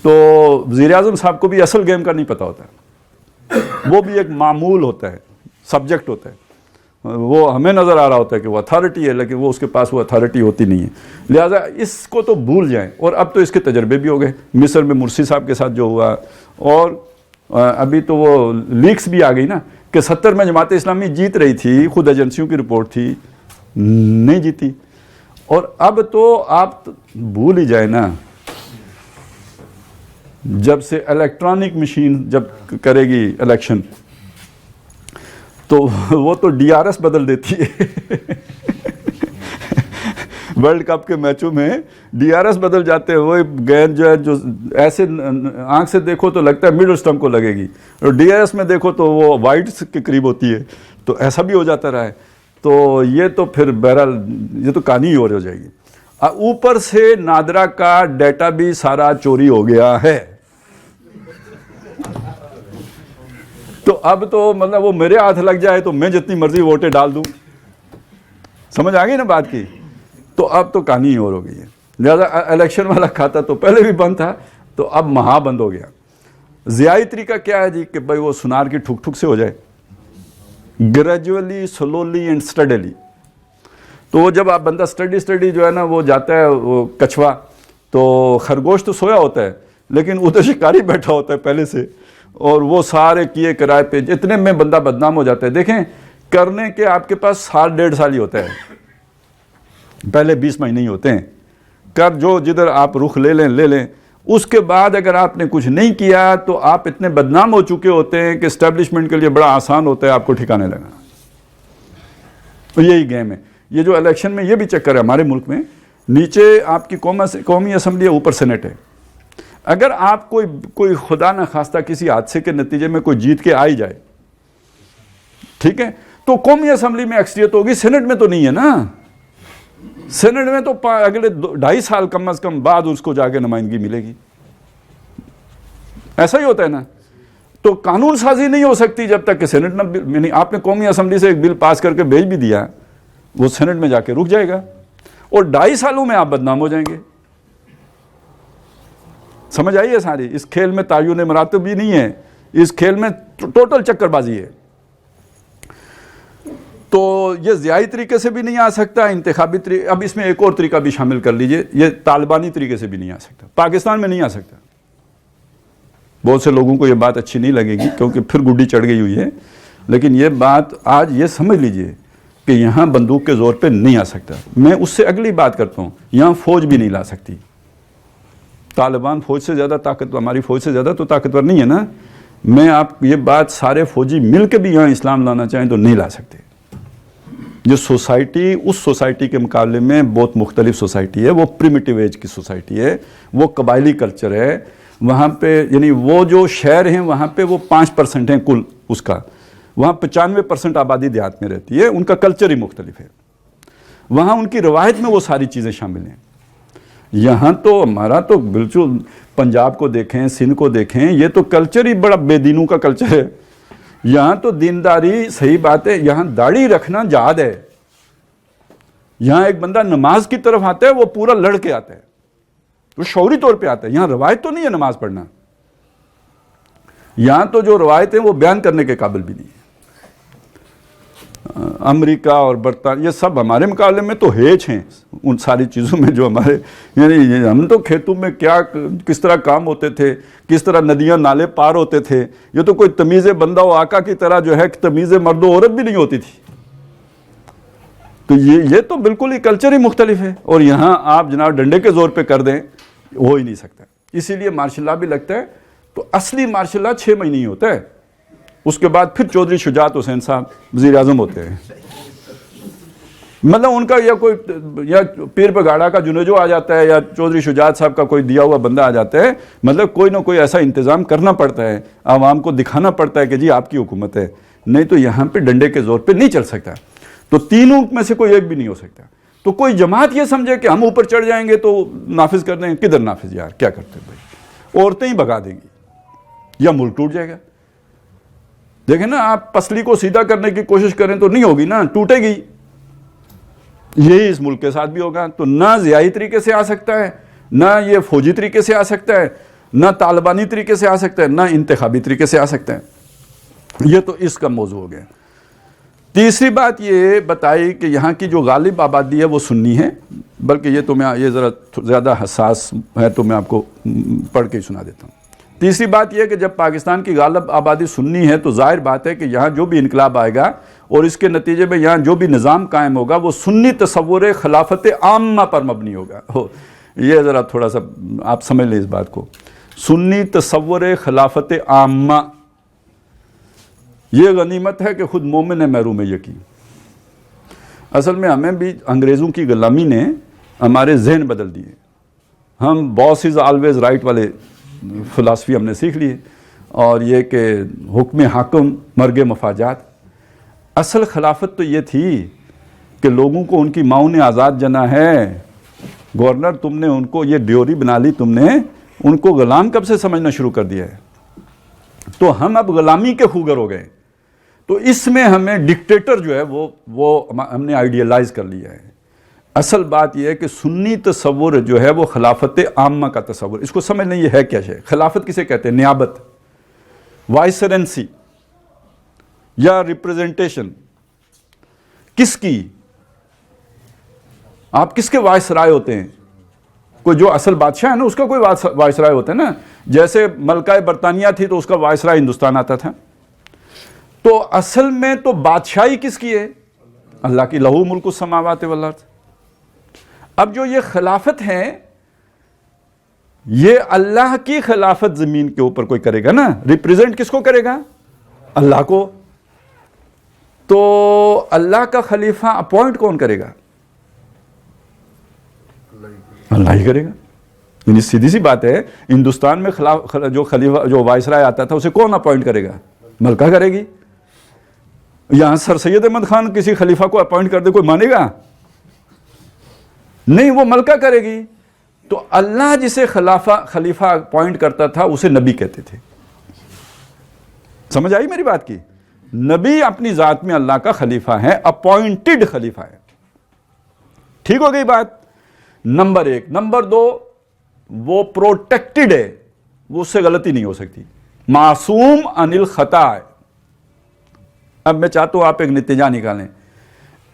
تو وزیر اعظم صاحب کو بھی اصل گیم کا نہیں پتہ ہوتا ہے، وہ بھی ایک معمول ہوتا ہے، سبجیکٹ ہوتا ہے، وہ ہمیں نظر آ رہا ہوتا ہے کہ وہ اتھارٹی ہے، لیکن وہ اس کے پاس وہ اتھارٹی ہوتی نہیں ہے، لہٰذا اس کو تو بھول جائیں۔ اور اب تو اس کے تجربے بھی ہو گئے، مصر میں مرسی صاحب کے ساتھ جو ہوا، اور ابھی تو وہ لیکس بھی آ گئی نا کہ 70 میں جماعت اسلامی جیت رہی تھی، خود ایجنسیوں کی رپورٹ تھی، نہیں جیتی۔ اور اب تو آپ بھول ہی جائیں نا، جب سے الیکٹرانک مشین جب کرے گی الیکشن تو وہ تو ڈی آر ایس بدل دیتی ہے ورلڈ کپ کے میچوں میں ڈی آر ایس بدل جاتے ہیں، وہ گیند جو ہے جو ایسے آنکھ سے دیکھو تو لگتا ہے مڈل اسٹمپ کو لگے گی، اور ڈی آر ایس میں دیکھو تو وہ وائڈ کے قریب ہوتی ہے، تو ایسا بھی ہو جاتا رہا ہے۔ تو یہ تو پھر بہرحال یہ تو کہانی ہی ہو جائے گی۔ اوپر سے نادرا کا ڈیٹا بھی سارا چوری ہو گیا ہے. تو اب تو مطلب وہ میرے ہاتھ لگ جائے تو میں جتنی مرضی ووٹیں ڈال دوں. سمجھ آ گئی نا بات کی؟ تو اب تو کہانی ہی اور ہو گئی ہے. لہٰذا الیکشن والا کھاتا تو پہلے بھی بند تھا, تو اب مہا بند ہو گیا. ضیائی طریقہ کیا ہے جی کہ بھائی وہ سنار کی ٹھک ٹھک سے ہو جائے, گریجولی, سلولی اینڈ اسٹڈیلی. تو جب آپ بندہ اسٹڈی جو ہے نا وہ جاتا ہے وہ کچھوا, تو خرگوش تو سویا ہوتا ہے لیکن ادھر شکاری بیٹھا ہوتا ہے پہلے سے, اور وہ سارے کیے کرائے پہ, اتنے میں بندہ بدنام ہو جاتا ہے. دیکھیں کرنے کے آپ کے پاس سال 1.5 سال ہی ہوتا ہے, پہلے 20 مہینے ہی ہوتے ہیں. کر جو جدھر آپ رخ لے لیں, اس کے بعد اگر آپ نے کچھ نہیں کیا تو آپ اتنے بدنام ہو چکے ہوتے ہیں کہ اسٹیبلشمنٹ کے لیے بڑا آسان ہوتا ہے آپ کو ٹھکانے لگانا. تو یہی گیم ہے. یہ جو الیکشن میں یہ بھی چکر ہے ہمارے ملک میں, نیچے آپ کی قومی اسمبلی ہے, اوپر سینٹ ہے. اگر آپ کوئی خدا نہ خواستہ کسی حادثے کے نتیجے میں کوئی جیت کے آ ہی جائے, ٹھیک ہے, تو قومی اسمبلی میں اکثریت ہوگی, سینٹ میں تو نہیں ہے نا. سینٹ میں تو اگلے 2.5 سال کم از کم بعد اس کو جا کے نمائندگی ملے گی. ایسا ہی ہوتا ہے نا. تو قانون سازی نہیں ہو سکتی جب تک کہ سینٹ میں, آپ نے قومی اسمبلی سے ایک بل پاس کر کے بھیج بھی دیا, وہ سینٹ میں جا کے رک جائے گا, اور 2.5 سالوں میں آپ بدنام ہو جائیں گے. سمجھ آئیے ساری. اس کھیل میں تعین مراتب بھی نہیں ہے, اس کھیل میں ٹوٹل چکر بازی ہے. تو یہ ضیائی طریقے سے بھی نہیں آ سکتا, انتخابی طریقے, اب اس میں ایک اور طریقہ بھی شامل کر لیجئے, یہ طالبانی طریقے سے بھی نہیں آ سکتا. پاکستان میں نہیں آ سکتا. بہت سے لوگوں کو یہ بات اچھی نہیں لگے گی کیونکہ پھر گڈی چڑھ گئی ہوئی ہے, لیکن یہ بات آج یہ سمجھ لیجئے کہ یہاں بندوق کے زور پہ نہیں آ سکتا. میں اس سے اگلی بات کرتا ہوں, یہاں فوج بھی نہیں لا سکتی. طالبان فوج سے زیادہ طاقتور, ہماری فوج سے زیادہ تو طاقتور نہیں ہے نا. میں آپ یہ بات, سارے فوجی مل کے بھی یہاں اسلام لانا چاہیں تو نہیں لا سکتے. یہ سوسائٹی اس سوسائٹی کے مقابلے میں بہت مختلف سوسائٹی ہے. وہ پریمیٹیو ایج کی سوسائٹی ہے, وہ قبائلی کلچر ہے. وہاں پہ یعنی وہ جو شہر ہیں وہاں پہ وہ 5% ہیں کل اس کا, وہاں 95% آبادی دیہات میں رہتی ہے. ان کا کلچر ہی مختلف ہے. وہاں ان کی روایت میں وہ ساری چیزیں شامل ہیں. یہاں تو ہمارا تو بالکل, پنجاب کو دیکھیں, سندھ کو دیکھیں, یہ تو کلچر ہی بڑا بے دینوں کا کلچر ہے. یہاں تو دینداری, صحیح بات ہے, یہاں داڑھی رکھنا جہاد ہے. یہاں ایک بندہ نماز کی طرف آتا ہے وہ پورا لڑ کے آتا ہے, وہ شعوری طور پہ آتا ہے. یہاں روایت تو نہیں ہے نماز پڑھنا. یہاں تو جو روایت ہیں وہ بیان کرنے کے قابل بھی نہیں ہے. امریکہ اور برطانیہ یہ سب ہمارے مقابلے میں تو ہیچ ہیں ان ساری چیزوں میں جو ہمارے, یعنی ہم تو کھیتوں میں کیا کس طرح کام ہوتے تھے, کس طرح ندیاں نالے پار ہوتے تھے. یہ تو کوئی تمیز بندہ و آقا کی طرح جو ہے تمیز مرد و عورت بھی نہیں ہوتی تھی. تو یہ تو بالکل ہی کلچر ہی مختلف ہے. اور یہاں آپ جناب ڈنڈے کے زور پہ کر دیں, ہو ہی نہیں سکتا. اسی لیے مارشل لا بھی لگتا ہے. تو اصلی مارشل لا 6 مہینے ہی ہوتا ہے. اس کے بعد پھر چودھری شجاعت حسین صاحب وزیر اعظم ہوتے ہیں. مطلب ان کا یا پیر پگاڑا کا جنیجو آ جاتا ہے, یا چودھری شجاعت صاحب کا کوئی دیا ہوا بندہ آ جاتا ہے. مطلب کوئی نہ کوئی ایسا انتظام کرنا پڑتا ہے, عوام کو دکھانا پڑتا ہے کہ جی آپ کی حکومت ہے. نہیں تو یہاں پہ ڈنڈے کے زور پہ نہیں چل سکتا. تو تینوں میں سے کوئی ایک بھی نہیں ہو سکتا. تو کوئی جماعت یہ سمجھے کہ ہم اوپر چڑھ جائیں گے تو نافذ کر دیں. کدھر نافذ یار, کیا کرتے بھائی, عورتیں ہی بھگا دیں گی یا ملک ٹوٹ جائے گا. دیکھیں نا, آپ پسلی کو سیدھا کرنے کی کوشش کریں تو نہیں ہوگی نا, ٹوٹے گی. یہی اس ملک کے ساتھ بھی ہوگا. تو نہ ضیائی طریقے سے آ سکتا ہے, نہ یہ فوجی طریقے سے آ سکتا ہے, نہ طالبانی طریقے سے آ سکتا ہے, نہ انتخابی طریقے سے آ سکتا ہے. یہ تو اس کا موضوع ہو گیا. تیسری بات یہ بتائی کہ یہاں کی جو غالب آبادی ہے وہ سنی ہے, بلکہ یہ تو میں یہ ذرا زیادہ حساس ہے تو میں آپ کو پڑھ کے ہی سنا دیتا ہوں. تیسری بات یہ کہ جب پاکستان کی غالب آبادی سنی ہے تو ظاہر بات ہے کہ یہاں جو بھی انقلاب آئے گا اور اس کے نتیجے میں یہاں جو بھی نظام قائم ہوگا وہ سنی تصور خلافت عامہ پر مبنی ہوگا. یہ ذرا تھوڑا سا آپ سمجھ لیں اس بات کو. سنی تصور خلافت عامہ, یہ غنیمت ہے کہ خود مومن ہے محروم یقین. اصل میں ہمیں بھی انگریزوں کی غلامی نے ہمارے ذہن بدل دیے. ہم باس از آلویز رائٹ والے فلسفی ہم نے سیکھ لی, اور یہ کہ حکم حاکم مرگ مفاجات. اصل خلافت تو یہ تھی کہ لوگوں کو ان کی ماؤں نے آزاد جنا ہے, گورنر تم نے ان کو یہ ڈیوری بنا لی، تم نے ان کو غلام کب سے سمجھنا شروع کر دیا ہے؟ تو ہم اب غلامی کے خوگر ہو گئے. تو اس میں ہمیں ڈکٹیٹر جو ہے وہ ہم نے آئیڈیلائز کر لیا ہے. اصل بات یہ ہے کہ سنی تصور جو ہے وہ خلافت عامہ کا تصور، اس کو سمجھ لیں یہ ہے کیا ہے. خلافت کسے کہتے ہیں؟ نیابت، وائسرنسی یا ریپریزنٹیشن. کس کی؟ آپ کس کے وائس رائے ہوتے ہیں؟ کوئی جو اصل بادشاہ ہے نا اس کا کوئی وائس رائے ہوتا ہے نا. جیسے ملکہ برطانیہ تھی تو اس کا وائس رائے ہندوستان آتا تھا. تو اصل میں تو بادشاہی کس کی ہے؟ اللہ کی. لہو ملک السماوات والارض. اب جو یہ خلافت ہے یہ اللہ کی خلافت زمین کے اوپر کوئی کرے گا نا. ریپریزنٹ کس کو کرے گا؟ اللہ کو. تو اللہ کا خلیفہ اپوائنٹ کون کرے گا؟ اللہ ہی کرے گا. یعنی سیدھی سی بات ہے، ہندوستان میں جو خلیفہ جو وائسرائے آتا تھا اسے کون اپوائنٹ کرے گا؟ ملکہ کرے گی. یہاں سر سید احمد خان کسی خلیفہ کو اپوائنٹ کر دے کوئی مانے گا؟ نہیں، وہ ملکہ کرے گی. تو اللہ جسے خلیفہ اپوائنٹ کرتا تھا اسے نبی کہتے تھے. سمجھ آئی میری بات کی؟ نبی اپنی ذات میں اللہ کا خلیفہ ہے، اپوائنٹڈ خلیفہ ہے. ٹھیک ہو گئی بات؟ نمبر 1. نمبر 2، وہ پروٹیکٹڈ ہے، وہ اس سے غلطی نہیں ہو سکتی. معصوم عن الخطا ہے. اب میں چاہتا ہوں آپ ایک نتیجہ نکالیں.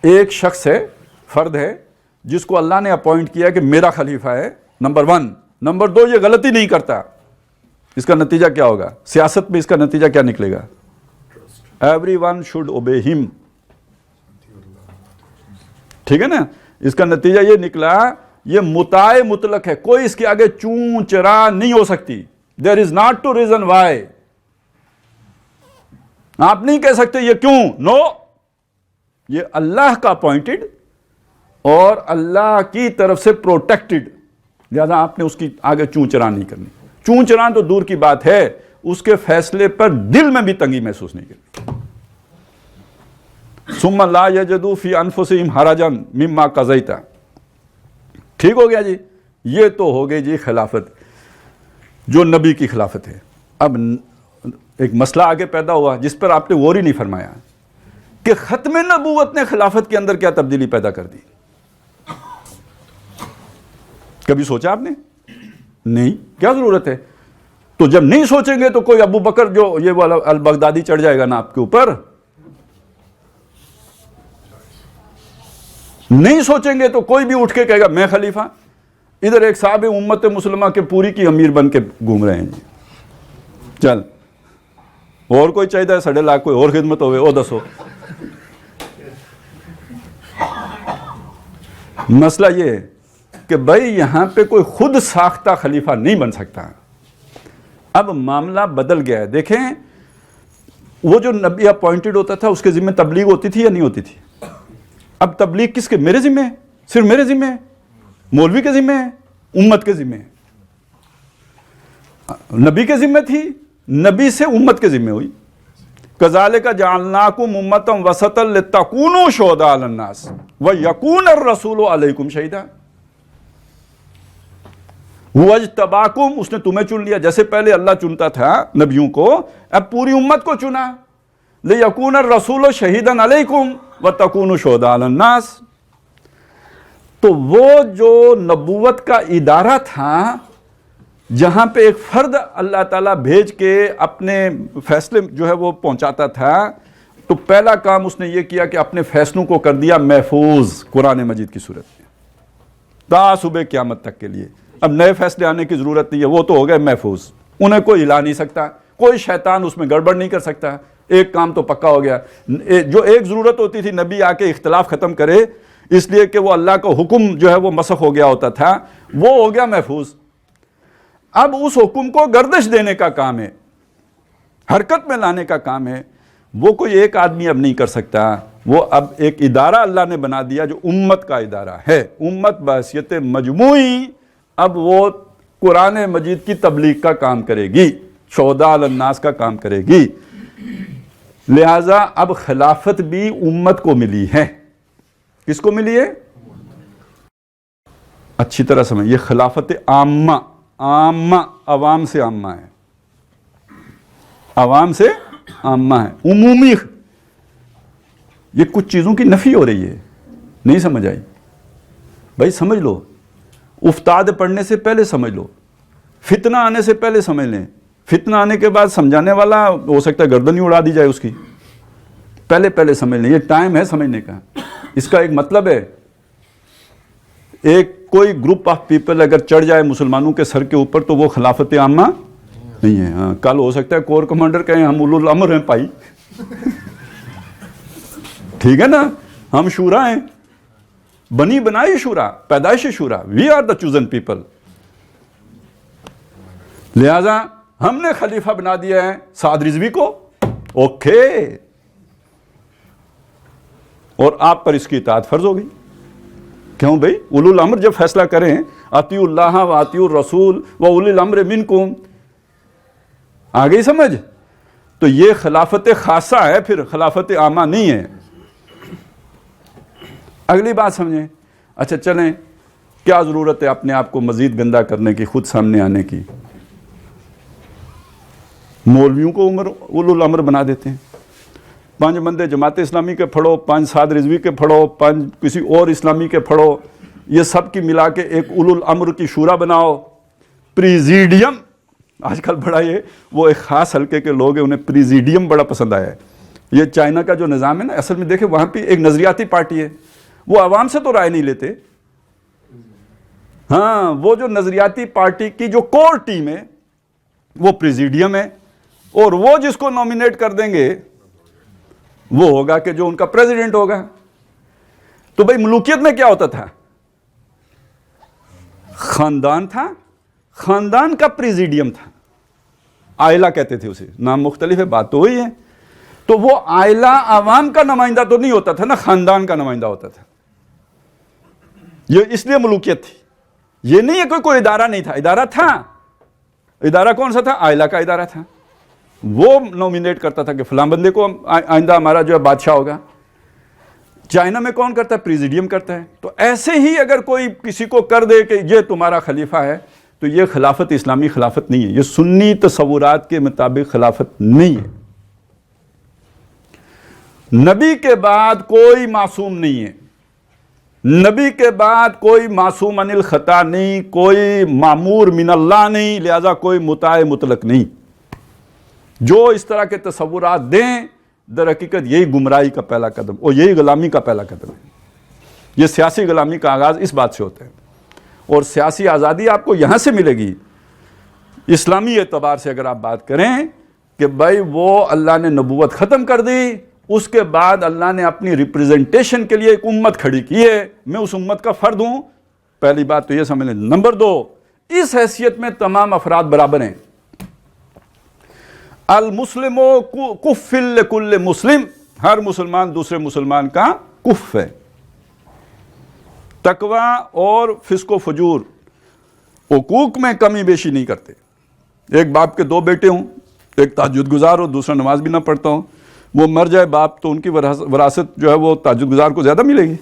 ایک شخص ہے، فرد ہے، جس کو اللہ نے اپوائنٹ کیا کہ میرا خلیفہ ہے، نمبر 1. نمبر 2، یہ غلطی نہیں کرتا. اس کا نتیجہ کیا ہوگا؟ سیاست میں اس کا نتیجہ کیا نکلے گا؟ Everyone should obey him. ٹھیک ہے نا؟ اس کا نتیجہ یہ نکلا، یہ مطاع مطلق ہے، کوئی اس کے آگے چون چرا نہیں ہو سکتی. There is not to reason why. آپ نہیں کہہ سکتے یہ کیوں. نو، یہ اللہ کا اپوائنٹڈ اور اللہ کی طرف سے پروٹیکٹڈ، لہذا آپ نے اس کی آگے چون چرا نہیں کرنی. چون چرا تو دور کی بات ہے، اس کے فیصلے پر دل میں بھی تنگی محسوس نہیں کرنی. ثم لا یجدوا فی انفسہم حرجا مما قضیت. ٹھیک ہو گیا جی؟ یہ تو ہو گئی جی خلافت جو نبی کی خلافت ہے. اب ایک مسئلہ آگے پیدا ہوا جس پر آپ نے غور ہی نہیں فرمایا کہ ختم نبوت نے خلافت کے اندر کیا تبدیلی پیدا کر دی. کبھی سوچا آپ نے؟ نہیں. کیا ضرورت ہے؟ تو جب نہیں سوچیں گے تو کوئی ابو بکر جو یہ والا البغدادی چڑھ جائے گا نا آپ کے اوپر. نہیں سوچیں گے تو کوئی بھی اٹھ کے کہے گا میں خلیفہ. ادھر ایک صاحب امت مسلمہ کے پوری کی امیر بن کے گھوم رہے ہیں جی. چل اور کوئی چاہیے ساڑھے لاکھ کوئی اور خدمت ہوئے او دسو. مسئلہ یہ ہے کہ بھائی یہاں پہ کوئی خود ساختہ خلیفہ نہیں بن سکتا. اب معاملہ بدل گیا ہے. دیکھیں وہ جو نبی اپوائنٹڈ ہوتا تھا اس کے ذمہ تبلیغ ہوتی تھی یا نہیں ہوتی تھی؟ اب تبلیغ کس کے؟ میرے ذمہ ہے، صرف میرے ذمہ ہے، مولوی کے ذمہ ہے، امت کے ذمہ ہے. نبی کے ذمہ تھی، نبی سے امت کے ذمہ ہوئی. کذالک جعلناکم امۃ وسطا لتکونوا شہداء علی الناس ویکون الرسول علیکم شہیدا. وَاجْتَبَاكُمْ، اس نے تمہیں چن لیا. جیسے پہلے اللہ چنتا تھا نبیوں کو، اب پوری امت کو چنا. لِيَكُونَ الرَّسُولُ شَهِيدًا عَلَيْكُمْ وَتَكُونُوا شُهَدَاءَ عَلَى النَّاسِ. تو وہ جو نبوت کا ادارہ تھا جہاں پہ ایک فرد اللہ تعالیٰ بھیج کے اپنے فیصلے جو ہے وہ پہنچاتا تھا، تو پہلا کام اس نے یہ کیا کہ اپنے فیصلوں کو کر دیا محفوظ قرآن مجید کی صورت میں تا صبح قیامت تک کے لیے. اب نئے فیصلے آنے کی ضرورت نہیں ہے، وہ تو ہو گئے محفوظ. انہیں کوئی ہلا نہیں سکتا، کوئی شیطان اس میں گڑبڑ نہیں کر سکتا. ایک کام تو پکا ہو گیا. جو ایک ضرورت ہوتی تھی نبی آ کے اختلاف ختم کرے، اس لیے کہ وہ اللہ کا حکم جو ہے وہ مسخ ہو گیا ہوتا تھا، وہ ہو گیا محفوظ. اب اس حکم کو گردش دینے کا کام ہے، حرکت میں لانے کا کام ہے. وہ کوئی ایک آدمی اب نہیں کر سکتا. وہ اب ایک ادارہ اللہ نے بنا دیا جو امت کا ادارہ ہے. امت بحیثیت مجموعی اب وہ قرآن مجید کی تبلیغ کا کام کرے گی، شہداء علی الناس کا کام کرے گی. لہٰذا اب خلافت بھی امت کو ملی ہے. کس کو ملی ہے؟ اچھی طرح سمجھ، یہ خلافت عامہ، عامہ عوام سے عامہ ہے، عوام سے عامہ ہے، عمومی. یہ کچھ چیزوں کی نفی ہو رہی ہے. نہیں سمجھ آئی بھائی؟ سمجھ لو، افتاد پڑھنے سے پہلے سمجھ لو، فتنہ آنے سے پہلے سمجھ لیں. فتنہ آنے کے بعد سمجھانے والا ہو سکتا ہے گردن ہی اڑا دی جائے اس کی. پہلے سمجھ لیں، یہ ٹائم ہے سمجھنے کا. اس کا ایک مطلب ہے، ایک کوئی گروپ آف پیپل اگر چڑھ جائے مسلمانوں کے سر کے اوپر تو وہ خلافت عامہ نہیں ہے. ہاں، کل ہو سکتا ہے کور کمانڈر کہیں ہم اولو الامر ہیں پائی. ٹھیک ہے نا، ہم شورا ہیں، بنی بنائی شورا، پیدائشی شورا، we are the chosen people. لہذا ہم نے خلیفہ بنا دیا ہے سعد رضوی کو، اوکے، اور آپ پر اس کی اطاعت فرض ہوگی. کیوں بھائی؟ اولو الامر جب فیصلہ کریں، اطیعوا اللہ و اطیعوا الرسول و اولی الامر منکم، آ گئی سمجھ؟ تو یہ خلافت خاصہ ہے، پھر خلافت عامہ نہیں ہے. اگلی بات سمجھیں. اچھا چلیں، کیا ضرورت ہے اپنے آپ کو مزید گندا کرنے کی، خود سامنے آنے کی؟ مولویوں کو اولو الامر بنا دیتے ہیں. 5 بندے جماعت اسلامی کے پھڑو، 5 سعد رضوی کے پھڑو، 5 کسی اور اسلامی کے پھڑو، یہ سب کی ملا کے ایک اولو الامر کی شورا بناؤ. پریزیڈیم آج کل بڑا، یہ وہ ایک خاص حلقے کے لوگ ہیں، انہیں پریزیڈیم بڑا پسند آیا ہے. یہ چائنا کا جو نظام ہے نا، اصل میں دیکھیں وہاں پہ ایک نظریاتی پارٹی ہے، وہ عوام سے تو رائے نہیں لیتے. ہاں، وہ جو نظریاتی پارٹی کی جو کور ٹیم ہے وہ پریزیڈیم ہے، اور وہ جس کو نومینیٹ کر دیں گے وہ ہوگا کہ جو ان کا پریزیڈنٹ ہوگا. تو بھائی ملوکیت میں کیا ہوتا تھا؟ خاندان تھا، خاندان کا پریزیڈیم تھا، آئلہ کہتے تھے اسے، نام مختلف ہے، بات تو وہی ہے. تو وہ آئلہ عوام کا نمائندہ تو نہیں ہوتا تھا نا، خاندان کا نمائندہ ہوتا تھا. یہ اس لیے ملوکیت تھی. یہ نہیں ہے کوئی ادارہ نہیں تھا، ادارہ تھا. ادارہ کون سا تھا؟ آئلہ کا ادارہ تھا. وہ نومینیٹ کرتا تھا کہ فلاں بندے کو آئندہ ہمارا جو ہے بادشاہ ہوگا. چائنا میں کون کرتا ہے؟ پریزیڈیم کرتا ہے. تو ایسے ہی اگر کوئی کسی کو کر دے کہ یہ تمہارا خلیفہ ہے، تو یہ خلافت اسلامی خلافت نہیں ہے، یہ سنی تصورات کے مطابق خلافت نہیں ہے. نبی کے بعد کوئی معصوم نہیں ہے، نبی کے بعد کوئی معصوم عن الخطا نہیں، کوئی معمور من اللہ نہیں، لہذا کوئی مطاع مطلق نہیں. جو اس طرح کے تصورات دیں، در حقیقت یہی گمراہی کا پہلا قدم اور یہی غلامی کا پہلا قدم ہے. یہ سیاسی غلامی کا آغاز اس بات سے ہوتا ہے. اور سیاسی آزادی آپ کو یہاں سے ملے گی. اسلامی اعتبار سے اگر آپ بات کریں کہ بھائی وہ اللہ نے نبوت ختم کر دی، اس کے بعد اللہ نے اپنی ریپریزنٹیشن کے لیے ایک امت کھڑی کی ہے، میں اس امت کا فرد ہوں. پہلی بات تو یہ سمجھ لیں. نمبر 2، اس حیثیت میں تمام افراد برابر ہیں. المسلم کف لکل مسلم، ہر مسلمان دوسرے مسلمان کا کف ہے. تقوی اور فسق و فجور، حقوق میں کمی بیشی نہیں کرتے. ایک باپ کے 2 بیٹے ہوں، ایک تہجد گزار ہو، دوسرا نماز بھی نہ پڑھتا ہو، وہ مر جائے باپ تو ان کی وراثت جو ہے وہ تہجد گزار کو زیادہ ملے گی،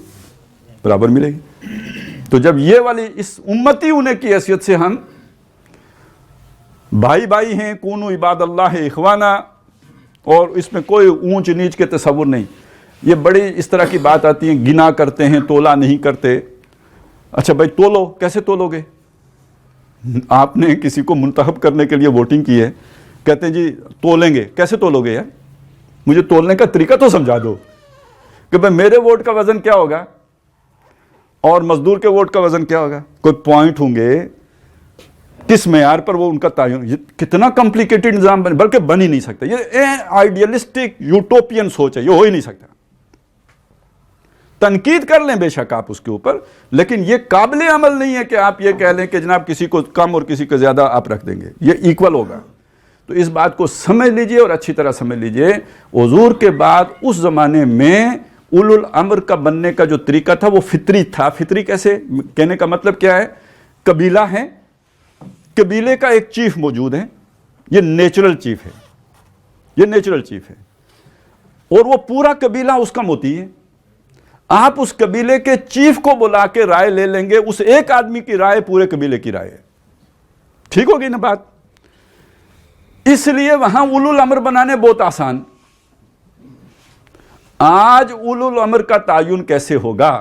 برابر ملے گی. تو جب یہ والی اس امتی ہونے کی حیثیت سے ہم بھائی بھائی ہیں، کونو عباد اللہ اخوانا، اور اس میں کوئی اونچ نیچ کے تصور نہیں. یہ بڑی اس طرح کی بات آتی ہیں، گنا کرتے ہیں، تولا نہیں کرتے. اچھا بھائی تولو، کیسے تولو گے؟ آپ نے کسی کو منتخب کرنے کے لیے ووٹنگ کی ہے، کہتے ہیں جی تولیں گے، کیسے تولو گے یار؟ مجھے تولنے کا طریقہ تو سمجھا دو کہ بھائی میرے ووٹ کا وزن کیا ہوگا اور مزدور کے ووٹ کا وزن کیا ہوگا، کوئی پوائنٹ ہوں گے، کس معیار پر وہ ان کا تعین. یہ کتنا کمپلیکیٹڈ نظام بلکہ بن ہی نہیں سکتا. یہ آئیڈیلسٹک یوٹوپین سوچ ہے، یہ ہو ہی نہیں سکتا. تنقید کر لیں بے شک آپ اس کے اوپر، لیکن یہ قابل عمل نہیں ہے کہ آپ یہ کہہ لیں کہ جناب کسی کو کم اور کسی کو زیادہ آپ رکھ دیں گے، یہ ایکول ہوگا. تو اس بات کو سمجھ لیجئے اور اچھی طرح سمجھ لیجئے. حضور کے بعد اس زمانے میں اولو الامر کا بننے کا جو طریقہ تھا وہ فطری تھا. فطری کیسے کہنے کا مطلب کیا ہے؟ قبیلہ ہے، قبیلے کا ایک چیف موجود ہے، یہ نیچرل چیف ہے، یہ نیچرل چیف ہے، اور وہ پورا قبیلہ اس کا موتی ہے. آپ اس قبیلے کے چیف کو بلا کے رائے لے لیں گے، اس ایک آدمی کی رائے پورے قبیلے کی رائے ہے، ٹھیک ہوگی نا بات؟ اس لیے وہاں اولو الامر بنانے بہت آسان۔ آج اولو الامر کا تعین کیسے ہوگا؟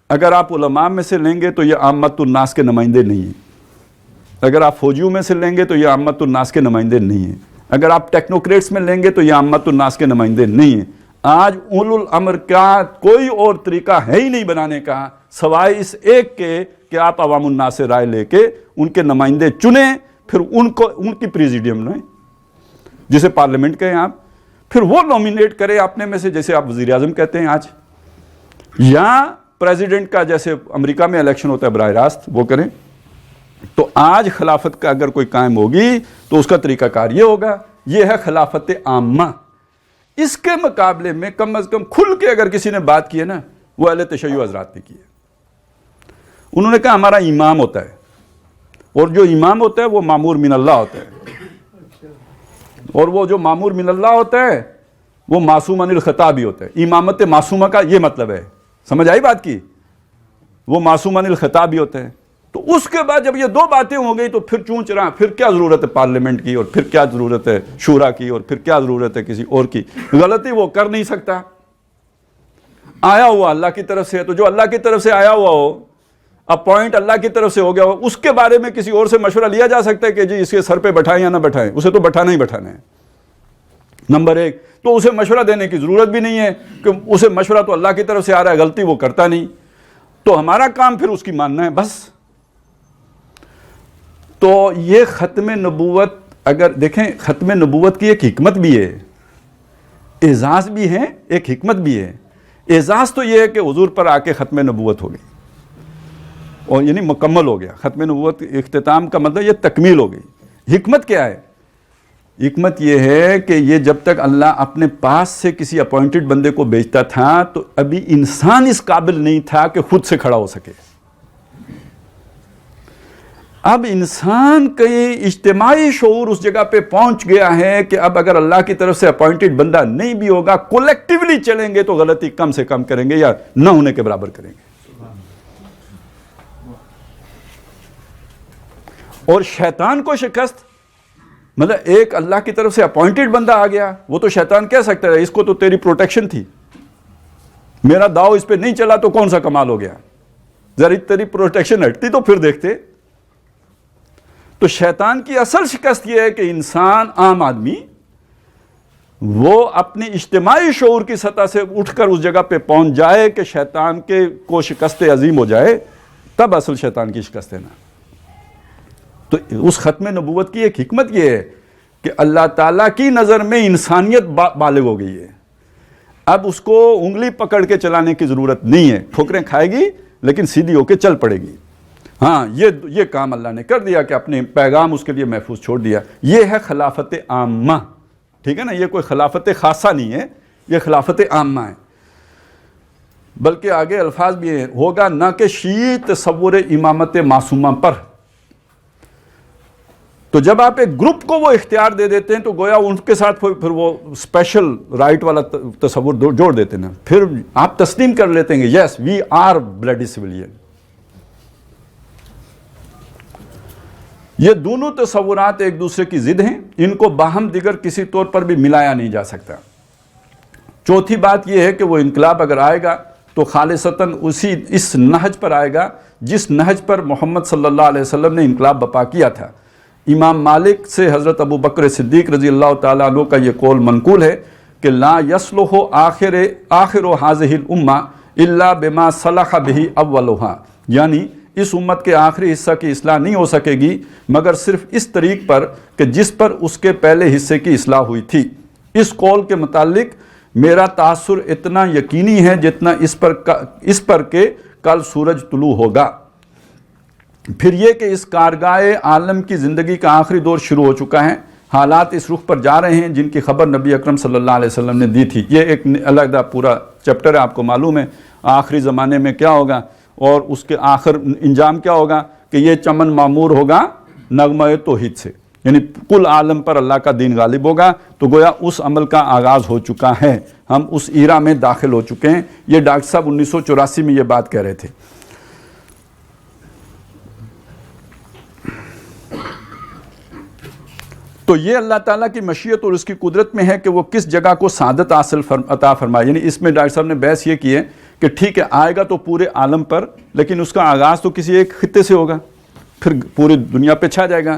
اگر آپ علماء میں سے لیں گے تو یہ عامت الناس کے نمائندے نہیں ہیں، اگر آپ فوجیوں میں سے لیں گے تو یہ عامت الناس کے نمائندے نہیں ہیں، اگر آپ ٹیکنوکریٹس میں لیں گے تو یہ عامت الناس کے نمائندے نہیں ہیں۔ آج اولو الامر کا کوئی اور طریقہ ہے ہی نہیں بنانے کا سوائے اس ایک کے کہ آپ عوام الناس سے رائے لے کے ان کے نمائندے چنیں، پھر ان کی پریزیڈیم لیں جسے پارلیمنٹ کہیں آپ، پھر وہ نومینیٹ کرے اپنے میں سے، جیسے آپ وزیر اعظم کہتے ہیں آج، یا پریزیڈنٹ کا جیسے امریکہ میں الیکشن ہوتا ہے براہ راست وہ کریں۔ تو آج خلافت کا اگر کوئی قائم ہوگی تو اس کا طریقہ کار یہ ہوگا، یہ ہے خلافت عامہ۔ اس کے مقابلے میں کم از کم کھل کے اگر کسی نے بات کی ہے نا، وہ اہل تشیع حضرات نے کی ہے۔ انہوں نے کہا ہمارا امام ہوتا ہے، اور جو امام ہوتا ہے وہ مامور من اللہ ہوتا ہے، اور وہ جو مامور من اللہ ہوتا ہے وہ معصوم عن الخطا بھی ہوتا ہے۔ امامت معصومہ کا یہ مطلب ہے، سمجھ آئی بات کی؟ وہ معصوم عن الخطا بھی ہوتا ہے۔ تو اس کے بعد جب یہ دو باتیں ہو گئی تو پھر چونچ رہا، پھر کیا ضرورت ہے پارلیمنٹ کی، اور پھر کیا ضرورت ہے شورا کی، اور پھر کیا ضرورت ہے کسی اور کی؟ غلطی وہ کر نہیں سکتا، آیا ہوا اللہ کی طرف سے ہے، تو جو اللہ کی طرف سے آیا ہوا ہو، اپوائنٹ اللہ کی طرف سے ہو گیا ہو، اس کے بارے میں کسی اور سے مشورہ لیا جا سکتا ہے کہ جی اس کے سر پہ بٹھائیں یا نہ بٹھائیں؟ اسے تو بٹھانا ہی بٹھانا ہے، نمبر ایک۔ تو اسے مشورہ دینے کی ضرورت بھی نہیں ہے کہ اسے مشورہ تو اللہ کی طرف سے آ رہا ہے، غلطی وہ کرتا نہیں، تو ہمارا کام پھر اس کی ماننا ہے بس۔ تو یہ ختم نبوت، اگر دیکھیں ختم نبوت کی ایک حکمت بھی ہے، اعزاز بھی ہے، ایک حکمت بھی ہے۔ اعزاز تو یہ ہے کہ حضور پر آ کے ختم نبوت ہو گئی، اور یعنی مکمل ہو گیا۔ ختم نبوت اختتام کا مطلب یہ تکمیل ہو گئی۔ حکمت کیا ہے؟ حکمت یہ ہے کہ یہ جب تک اللہ اپنے پاس سے کسی اپوائنٹڈ بندے کو بھیجتا تھا تو ابھی انسان اس قابل نہیں تھا کہ خود سے کھڑا ہو سکے۔ اب انسان کا اجتماعی شعور اس جگہ پہ پہنچ گیا ہے کہ اب اگر اللہ کی طرف سے اپوائنٹڈ بندہ نہیں بھی ہوگا، کولیکٹیولی چلیں گے تو غلطی کم سے کم کریں گے یا نہ ہونے کے برابر کریں گے۔ اور شیطان کو شکست، مطلب ایک اللہ کی طرف سے اپوائنٹڈ بندہ آ گیا، وہ تو شیطان کہہ سکتا ہے اس کو تو تیری پروٹیکشن تھی، میرا داؤ اس پہ نہیں چلا تو کون سا کمال ہو گیا، ذرا تیری پروٹیکشن ہٹتی تو پھر دیکھتے۔ تو شیطان کی اصل شکست یہ ہے کہ انسان، عام آدمی، وہ اپنی اجتماعی شعور کی سطح سے اٹھ کر اس جگہ پہ پہنچ جائے کہ شیطان کو شکست عظیم ہو جائے، تب اصل شیطان کی شکست ہے نا۔ تو اس ختم نبوت کی ایک حکمت یہ ہے کہ اللہ تعالیٰ کی نظر میں انسانیت بالغ ہو گئی ہے، اب اس کو انگلی پکڑ کے چلانے کی ضرورت نہیں ہے، ٹھوکریں کھائے گی لیکن سیدھی ہو کے چل پڑے گی۔ ہاں یہ کام اللہ نے کر دیا کہ اپنے پیغام اس کے لیے محفوظ چھوڑ دیا۔ یہ ہے خلافت عامہ، ٹھیک ہے نا؟ یہ کوئی خلافت خاصہ نہیں ہے، یہ خلافت عامہ ہے۔ بلکہ آگے الفاظ بھی ہیں، ہوگا نہ کہ شیعی تصور امامت معصومہ پر۔ تو جب آپ ایک گروپ کو وہ اختیار دے دیتے ہیں تو گویا ان کے ساتھ پھر وہ اسپیشل رائٹ والا تصور جوڑ دیتے ہیں، پھر آپ تسلیم کر لیتے ہیں یس وی آر بلڈی سویلین۔ یہ دونوں تصورات ایک دوسرے کی ضد ہیں، ان کو باہم دیگر کسی طور پر بھی ملایا نہیں جا سکتا۔ چوتھی بات یہ ہے کہ وہ انقلاب اگر آئے گا تو خالصتاً اس نہج پر آئے گا جس نہج پر محمد صلی اللہ علیہ وسلم نے انقلاب برپا کیا تھا۔ امام مالک سے حضرت ابو بکر صدیق رضی اللہ تعالیٰ عنہ کا یہ قول منقول ہے کہ لا یصلح آخر هذه الامہ الا بما صلح به اولها، یعنی اس امت کے آخری حصہ کی اصلاح نہیں ہو سکے گی مگر صرف اس طریق پر کہ جس پر اس کے پہلے حصے کی اصلاح ہوئی تھی۔ اس قول کے متعلق میرا تاثر اتنا یقینی ہے جتنا اس پر کہ کل سورج طلوع ہوگا۔ پھر یہ کہ اس کارگاہ عالم کی زندگی کا آخری دور شروع ہو چکا ہے، حالات اس رخ پر جا رہے ہیں جن کی خبر نبی اکرم صلی اللہ علیہ وسلم نے دی تھی۔ یہ ایک علیحدہ پورا چیپٹر ہے، آپ کو معلوم ہے آخری زمانے میں کیا ہوگا اور اس کے آخر انجام کیا ہوگا کہ یہ چمن معمور ہوگا نغمہ توحید سے، یعنی کل عالم پر اللہ کا دین غالب ہوگا، تو گویا اس عمل کا آغاز ہو چکا ہے، ہم اس ایرا میں داخل ہو چکے ہیں۔ یہ ڈاکٹر صاحب 1984 میں یہ بات کہہ رہے تھے۔ تو یہ اللہ تعالیٰ کی مشیت اور اس کی قدرت میں ہے کہ وہ کس جگہ کو سعادت حاصل عطا فرمائے۔ یعنی اس میں ڈاکٹر صاحب نے بحث یہ کی ہے کہ ٹھیک ہے آئے گا تو پورے عالم پر، لیکن اس کا آغاز تو کسی ایک خطے سے ہوگا، پھر پوری دنیا پہ چھا جائے گا۔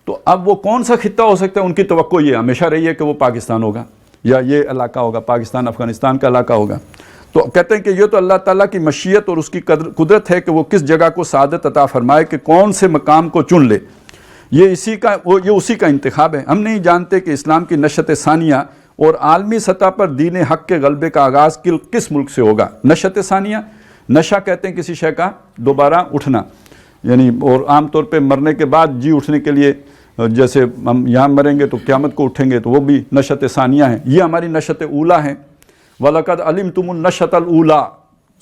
تو اب وہ کون سا خطہ ہو سکتا ہے؟ ان کی توقع یہ ہمیشہ رہی ہے کہ وہ پاکستان ہوگا یا یہ علاقہ ہوگا، پاکستان افغانستان کا علاقہ ہوگا۔ تو کہتے ہیں کہ یہ تو اللہ تعالیٰ کی مشیت اور اس کی قدرت ہے کہ وہ کس جگہ کو سعادت عطا فرمائے، کہ کون سے مقام کو چن لے، یہ اسی کا انتخاب ہے۔ ہم نہیں جانتے کہ اسلام کی نشأت ثانیہ اور عالمی سطح پر دین حق کے غلبے کا آغاز کس ملک سے ہوگا۔ نشأت ثانیہ، نشہ کہتے ہیں کسی شے کا دوبارہ اٹھنا، یعنی اور عام طور پہ مرنے کے بعد جی اٹھنے کے لیے، جیسے ہم یہاں مریں گے تو قیامت کو اٹھیں گے، تو وہ بھی نشأت ثانیہ ہے۔ یہ ہماری نشأت اولیٰ ہے۔ وَلَقَدْ عَلِمْتُمُ النَّشْأَةَ الْأُولَىٰ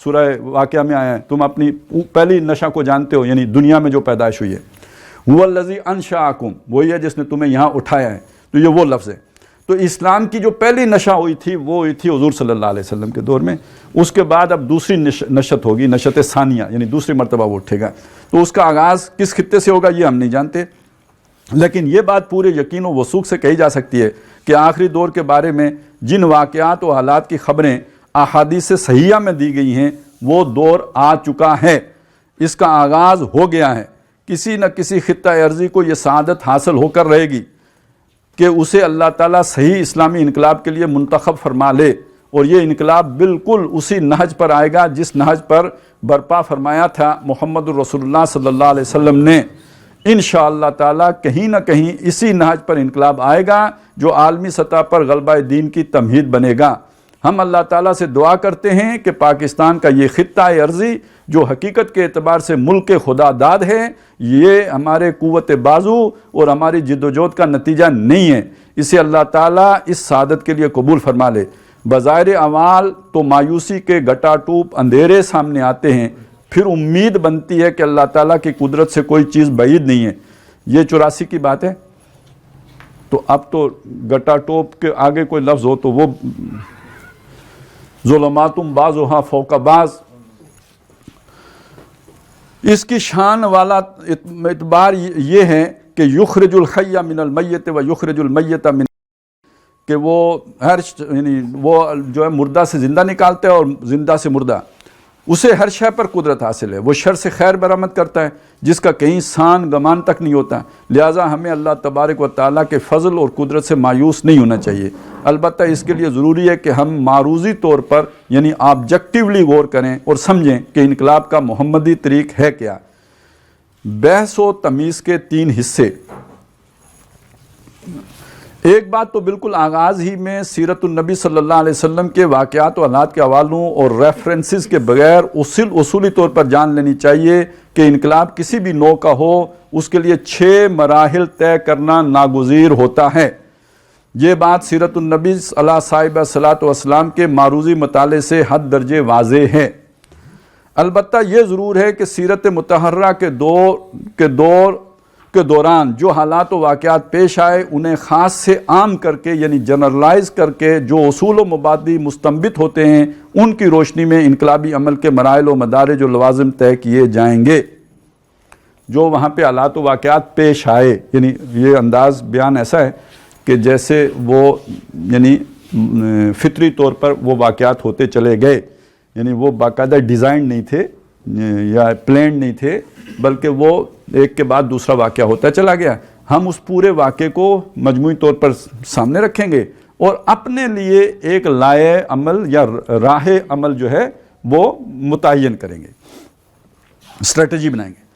سورہ واقعہ میں آیا ہے، تم اپنی پہلی نشہ کو جانتے ہو، یعنی دنیا میں جو پیدائش ہوئی ہے۔ هُوَ الَّذِي أَنشَأَكُمْ، وہی ہے جس نے تمہیں یہاں اٹھایا ہے۔ تو یہ وہ لفظ ہے۔ تو اسلام کی جو پہلی نشہ ہوئی تھی وہ ہوئی تھی حضور صلی اللہ علیہ وسلم کے دور میں۔ اس کے بعد اب دوسری نشت ہوگی، نشت ثانیہ، یعنی دوسری مرتبہ وہ اٹھے گا۔ تو اس کا آغاز کس خطے سے ہوگا یہ ہم نہیں جانتے، لیکن یہ بات پورے یقین و وثوق سے کہی جا سکتی ہے کہ آخری دور کے بارے میں جن واقعات و حالات کی خبریں احادیث صحیحہ میں دی گئی ہیں وہ دور آ چکا ہے، اس کا آغاز ہو گیا ہے۔ کسی نہ کسی خطہ ارضی کو یہ سعادت حاصل ہو کر رہے گی کہ اسے اللہ تعالیٰ صحیح اسلامی انقلاب کے لیے منتخب فرما لے، اور یہ انقلاب بالکل اسی نہج پر آئے گا جس نہج پر برپا فرمایا تھا محمد الرسول اللہ صلی اللہ علیہ وسلم نے۔ انشاءاللہ تعالیٰ کہیں نہ کہیں اسی نہج پر انقلاب آئے گا جو عالمی سطح پر غلبہ دین کی تمہید بنے گا۔ ہم اللہ تعالیٰ سے دعا کرتے ہیں کہ پاکستان کا یہ خطہ ارضی جو حقیقت کے اعتبار سے ملک خدا داد ہے، یہ ہمارے قوت بازو اور ہماری جد و جہد کا نتیجہ نہیں ہے، اسے اللہ تعالیٰ اس سعادت کے لیے قبول فرما لے۔ بظاہر اعمال تو مایوسی کے گٹا ٹوپ اندھیرے سامنے آتے ہیں، پھر امید بنتی ہے کہ اللہ تعالیٰ کی قدرت سے کوئی چیز بعید نہیں ہے۔ یہ 84 کی بات ہے۔ تو اب تو گٹا ٹوپ کے آگے کوئی لفظ ہو تو وہ ظلماتم بعضها فوق بعض۔ اس کی شان والا اعتبار یہ ہے کہ یخرج الحی من المیت و یخرج المیت من، کہ وہ یعنی وہ جو ہے مردہ سے زندہ نکالتا ہے اور زندہ سے مردہ، اسے ہر شے پر قدرت حاصل ہے، وہ شر سے خیر برآمد کرتا ہے جس کا کہیں سان گمان تک نہیں ہوتا۔ لہٰذا ہمیں اللہ تبارک و تعالیٰ کے فضل اور قدرت سے مایوس نہیں ہونا چاہیے۔ البتہ اس کے لیے ضروری ہے کہ ہم معروضی طور پر یعنی آبجیکٹیولی غور کریں اور سمجھیں کہ انقلاب کا محمدی طریق ہے کیا۔ بحث و تمیز کے 3 حصے۔ ایک بات تو بالکل آغاز ہی میں سیرت النبی صلی اللہ علیہ وسلم کے واقعات و حالات کے حوالوں اور ریفرنسز کے بغیر اصولی طور پر جان لینی چاہیے کہ انقلاب کسی بھی نوع کا ہو اس کے لیے 6 مراحل طے کرنا ناگزیر ہوتا ہے۔ یہ بات سیرت النبی علیہ صاحب صلاۃ والسلام کے معروضی مطالعے سے حد درجے واضح ہے۔ البتہ یہ ضرور ہے کہ سیرت مطہرہ کے دوران جو حالات و واقعات پیش آئے انہیں خاص سے عام کر کے یعنی جنرلائز کر کے جو اصول و مبادی مستنبط ہوتے ہیں ان کی روشنی میں انقلابی عمل کے مراحل و مدارج و لوازم طے کیے جائیں گے۔ جو وہاں پہ حالات و واقعات پیش آئے، یعنی یہ انداز بیان ایسا ہے کہ جیسے وہ یعنی فطری طور پر وہ واقعات ہوتے چلے گئے، یعنی وہ باقاعدہ ڈیزائن نہیں تھے یا پلان نہیں تھے، بلکہ وہ ایک کے بعد دوسرا واقعہ ہوتا چلا گیا۔ ہم اس پورے واقعے کو مجموعی طور پر سامنے رکھیں گے اور اپنے لیے ایک لائے عمل یا راہ عمل جو ہے وہ متعین کریں گے، اسٹریٹجی بنائیں گے۔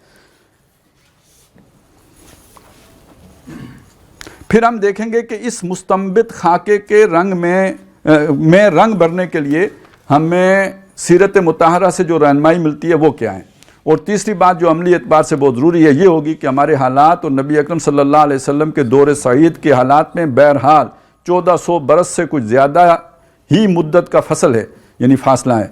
پھر ہم دیکھیں گے کہ اس مستنبط خاکے کے رنگ میں رنگ بھرنے کے لیے ہمیں سیرت مطہرہ سے جو رہنمائی ملتی ہے وہ کیا ہے۔ اور تیسری بات جو عملی اعتبار سے بہت ضروری ہے یہ ہوگی کہ ہمارے حالات اور نبی اکرم صلی اللہ علیہ وسلم کے دور سعید کے حالات میں بہرحال 1400 برس سے کچھ زیادہ ہی مدت کا فصل ہے، یعنی فاصلہ ہے۔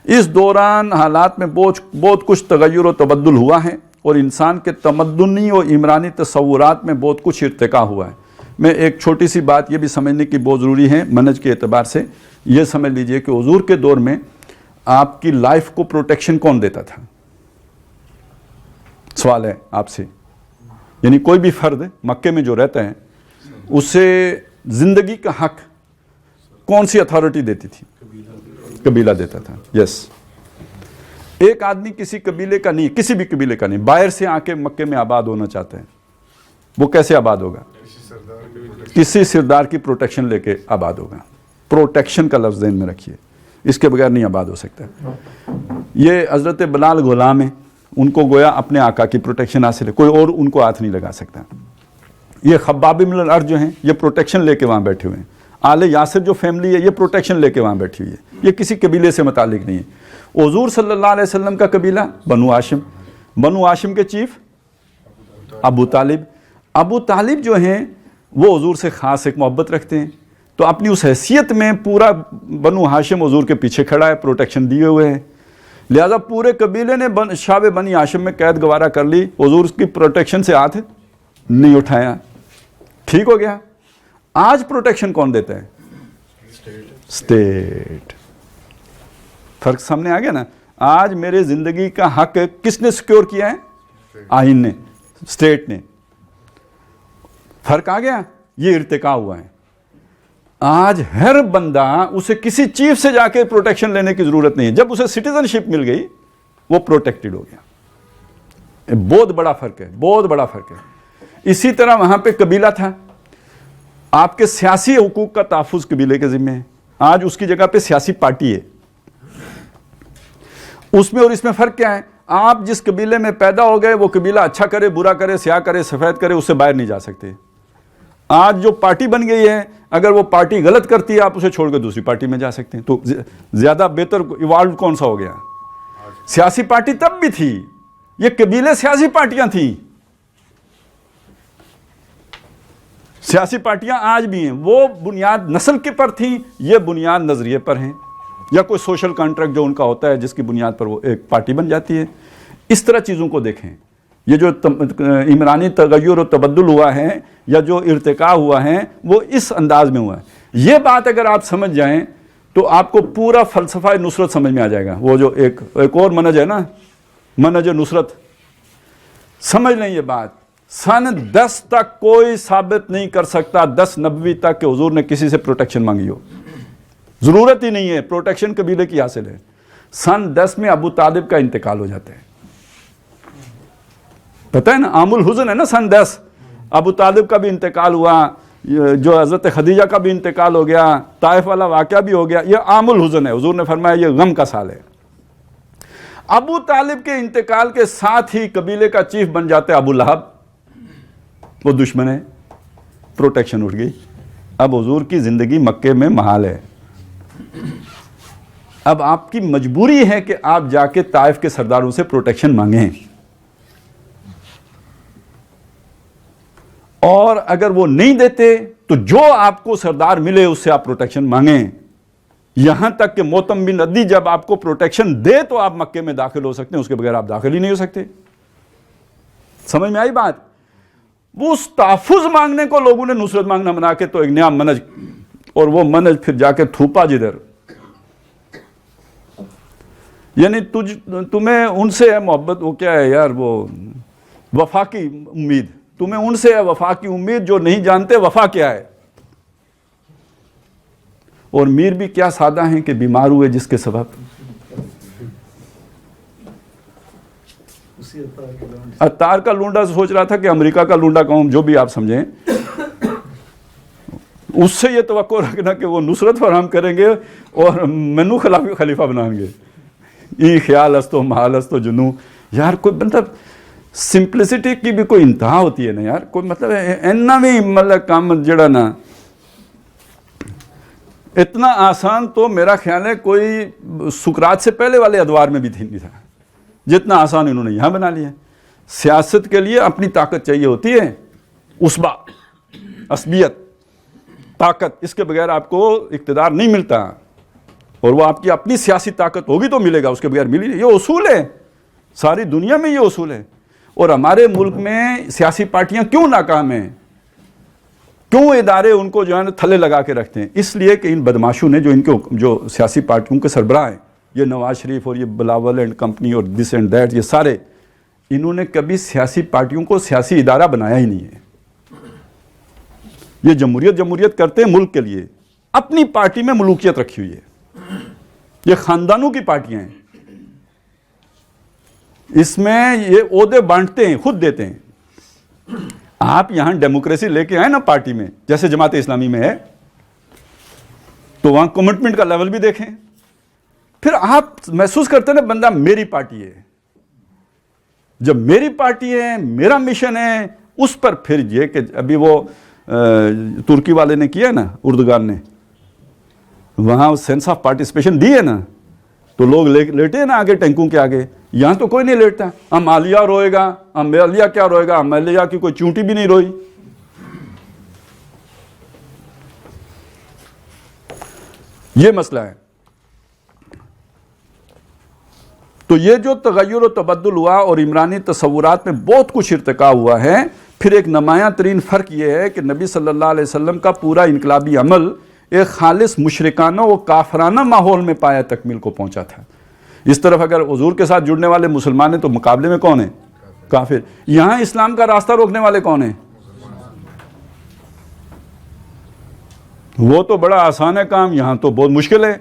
اس دوران حالات میں بہت کچھ تغیر و تبدل ہوا ہے اور انسان کے تمدنی اور عمرانی تصورات میں بہت کچھ ارتقا ہوا ہے. میں ایک چھوٹی سی بات یہ بھی سمجھنے کی بہت ضروری ہے منہج کے اعتبار سے. یہ سمجھ لیجئے کہ حضور کے دور میں آپ کی لائف کو پروٹیکشن کون دیتا تھا؟ سوال ہے آپ سے. یعنی کوئی بھی فرد مکے میں جو رہتا ہے اسے زندگی کا حق کون سی اتھارٹی دیتی تھی؟ قبیلہ دیتا تھا. یس. ایک آدمی کسی قبیلے کا نہیں, کسی بھی قبیلے کا نہیں, باہر سے آ کے مکے میں آباد ہونا چاہتا ہے, وہ کیسے آباد ہوگا؟ کسی سردار کی پروٹیکشن لے کے آباد ہوگا. پروٹیکشن کا لفظ ذہن میں رکھیے, اس کے بغیر نہیں آباد ہو سکتا. یہ حضرت بلال غلام ہیں, ان کو گویا اپنے آقا کی پروٹیکشن حاصل ہے, کوئی اور ان کو ہاتھ نہیں لگا سکتا. یہ خباب بن الارض جو ہیں یہ پروٹیکشن لے کے وہاں بیٹھے ہوئے ہیں. آل یاسر جو فیملی ہے یہ پروٹیکشن لے کے وہاں بیٹھی ہوئی ہے, یہ کسی قبیلے سے متعلق نہیں ہے. حضور صلی اللہ علیہ وسلم کا قبیلہ بنو ہاشم, بنو ہاشم کے چیف ابو طالب. ابو طالب جو ہیں وہ حضور سے خاص ایک محبت رکھتے ہیں, تو اپنی اس حیثیت میں پورا بنو ہاشم حضور کے پیچھے کھڑا ہے, پروٹیکشن دیے ہوئے ہیں. لہذا پورے قبیلے نے شعب بنی ہاشم میں قید گوارہ کر لی, حضور کی پروٹیکشن سے ہاتھ نہیں اٹھایا. ٹھیک ہو گیا. آج پروٹیکشن کون دیتا ہے؟ اسٹیٹ. فرق سامنے آ گیا نا. آج میرے زندگی کا حق کس نے سیکیور کیا ہے؟ آئین نے, اسٹیٹ نے. فرق آ گیا. یہ ارتقا ہوا ہے. آج ہر بندہ, اسے کسی چیف سے جا کے پروٹیکشن لینے کی ضرورت نہیں ہے. جب اسے سٹیزن شپ مل گئی وہ پروٹیکٹڈ ہو گیا. بہت بڑا فرق ہے, بہت بڑا فرق ہے. اسی طرح وہاں پہ قبیلہ تھا, آپ کے سیاسی حقوق کا تحفظ قبیلے کے ذمہ ہے. آج اس کی جگہ پہ سیاسی پارٹی ہے. اس میں اور اس میں فرق کیا ہے؟ آپ جس قبیلے میں پیدا ہو گئے وہ قبیلہ اچھا کرے, برا کرے, سیاہ کرے, سفید کرے, اس سے باہر نہیں جا سکتے. آج جو پارٹی بن گئی ہے, اگر وہ پارٹی غلط کرتی ہے آپ اسے چھوڑ کے دوسری پارٹی میں جا سکتے ہیں. تو زیادہ بہتر ایوالو کون سا ہو گیا؟ سیاسی پارٹی تب بھی تھی, یہ قبیلے سیاسی پارٹیاں تھیں. سیاسی پارٹیاں آج بھی ہیں, وہ بنیاد نسل کے پر تھیں, یہ بنیاد نظریے پر ہیں, یا کوئی سوشل کانٹریکٹ جو ان کا ہوتا ہے جس کی بنیاد پر وہ ایک پارٹی بن جاتی ہے. اس طرح چیزوں کو دیکھیں. یہ جو عمرانی تغیر و تبدل ہوا ہے یا جو ارتقاء ہوا ہے وہ اس انداز میں ہوا ہے. یہ بات اگر آپ سمجھ جائیں تو آپ کو پورا فلسفہ نصرت سمجھ میں آ جائے گا. وہ جو ایک اور منہج ہے نا, منہج نصرت, سمجھ لیں یہ بات. سن 10 تک کوئی ثابت نہیں کر سکتا, 10 نبوی تک کہ حضور نے کسی سے پروٹیکشن مانگی ہو. ضرورت ہی نہیں ہے, پروٹیکشن قبیلے کی حاصل ہے. سن 10 میں ابو طالب کا انتقال ہو جاتا ہے. پتہ ہے نا, عام الحزن ہے نا سن 10. ابو طالب کا بھی انتقال ہوا, جو حضرت خدیجہ کا بھی انتقال ہو گیا, طائف والا واقعہ بھی ہو گیا. یہ عام الحزن ہے. حضور نے فرمایا یہ غم کا سال ہے. ابو طالب کے انتقال کے ساتھ ہی قبیلے کا چیف بن جاتے ابو لہب, وہ دشمن ہے. پروٹیکشن اٹھ گئی. اب حضور کی زندگی مکے میں محال ہے. اب آپ کی مجبوری ہے کہ آپ جا کے طائف کے سرداروں سے پروٹیکشن مانگیں, اور اگر وہ نہیں دیتے تو جو آپ کو سردار ملے اس سے آپ پروٹیکشن مانگیں. یہاں تک کہ موتم بن عدی جب آپ کو پروٹیکشن دے تو آپ مکے میں داخل ہو سکتے ہیں, اس کے بغیر آپ داخل ہی نہیں ہو سکتے. سمجھ میں آئی بات؟ وہ اس تحفظ مانگنے کو لوگوں نے نصرت مانگنا بنا کے تو ایک نیا منہج, اور وہ منہج پھر جا کے تھوپا جدھر. یعنی تمہیں ان سے ہے محبت, وہ کیا ہے یار, وہ وفا کی امید. تمہیں ان سے ہے وفا کی امید جو نہیں جانتے وفا کیا ہے. اور میر بھی کیا سادہ ہیں کہ بیمار ہوئے جس کے سبب. عطار کا لونڈا سوچ رہا تھا کہ امریکہ کا لونڈا کہوں, جو بھی آپ سمجھیں, اس سے یہ توقع رکھنا کہ وہ نصرت فراہم کریں گے اور مینو خلیفہ بنائیں گے. ای خیال استو محال استو جنو. یار کوئی مطلب سمپلسٹی کی بھی کوئی انتہا ہوتی ہے نا یار. کوئی مطلب اینا بھی مطلب کام جڑا نا اتنا آسان تو میرا خیال ہے کوئی سقراط سے پہلے والے ادوار میں بھی نہیں تھا جتنا آسان انہوں نے یہاں بنا لیا. سیاست کے لیے اپنی طاقت چاہیے ہوتی ہے, عصبہ, عصبیت, طاقت. اس کے بغیر آپ کو اقتدار نہیں ملتا, اور وہ آپ کی اپنی سیاسی طاقت ہوگی تو ملے گا, اس کے بغیر ملی نہیں. یہ اصول ہے, ساری دنیا میں یہ اصول ہے. اور ہمارے ملک میں سیاسی پارٹیاں کیوں ناکام ہیں، کیوں ادارے ان کو جو ہے نا تھلے لگا کے رکھتے ہیں؟ اس لیے کہ ان بدماشوں نے جو سیاسی پارٹیوں کے سربراہ ہیں، یہ نواز شریف اور یہ بلاول اینڈ کمپنی اور دس اینڈ دیٹ، یہ سارے انہوں نے کبھی سیاسی پارٹیوں کو سیاسی ادارہ بنایا ہی نہیں ہے۔ یہ جمہوریت کرتے ہیں ملک کے لیے، اپنی پارٹی میں ملوکیت رکھی ہوئی ہے، یہ خاندانوں کی پارٹیاں ہیں، اس میں یہ عہدے بانٹتے ہیں، خود دیتے ہیں۔ آپ یہاں ڈیموکریسی لے کے آئے نا پارٹی میں، جیسے جماعت اسلامی میں ہے، تو وہاں کمٹمنٹ کا لیول بھی دیکھیں، پھر آپ محسوس کرتے ہیں نا بندہ میری پارٹی ہے، جب میری پارٹی ہے، میرا مشن ہے، اس پر پھر یہ کہ ابھی وہ ترکی والے نے کیا نا، اردگان نے وہاں سینس آف پارٹیسپیشن دی ہے نا، تو لوگ لیٹے ہیں نا آگے ٹینکوں کے آگے، یہاں تو کوئی نہیں لیٹتا، عالیہ روئے گا، عالیہ کیا روئے گا، عالیہ کی کوئی چونٹی بھی نہیں روئی۔ یہ مسئلہ ہے۔ تو یہ جو تغیر و تبدل ہوا اور عمرانی تصورات میں بہت کچھ ارتقا ہوا ہے، پھر ایک نمایاں ترین فرق یہ ہے کہ نبی صلی اللہ علیہ وسلم کا پورا انقلابی عمل ایک خالص مشرکانہ و کافرانہ ماحول میں پایا تکمیل کو پہنچا تھا۔ اس طرف اگر حضور کے ساتھ جڑنے والے مسلمان ہیں تو مقابلے میں کون ہیں؟ کافر۔ یہاں اسلام کا راستہ روکنے والے کون ہیں؟ وہ تو بڑا آسان ہے کام، یہاں تو بہت مشکل ہے،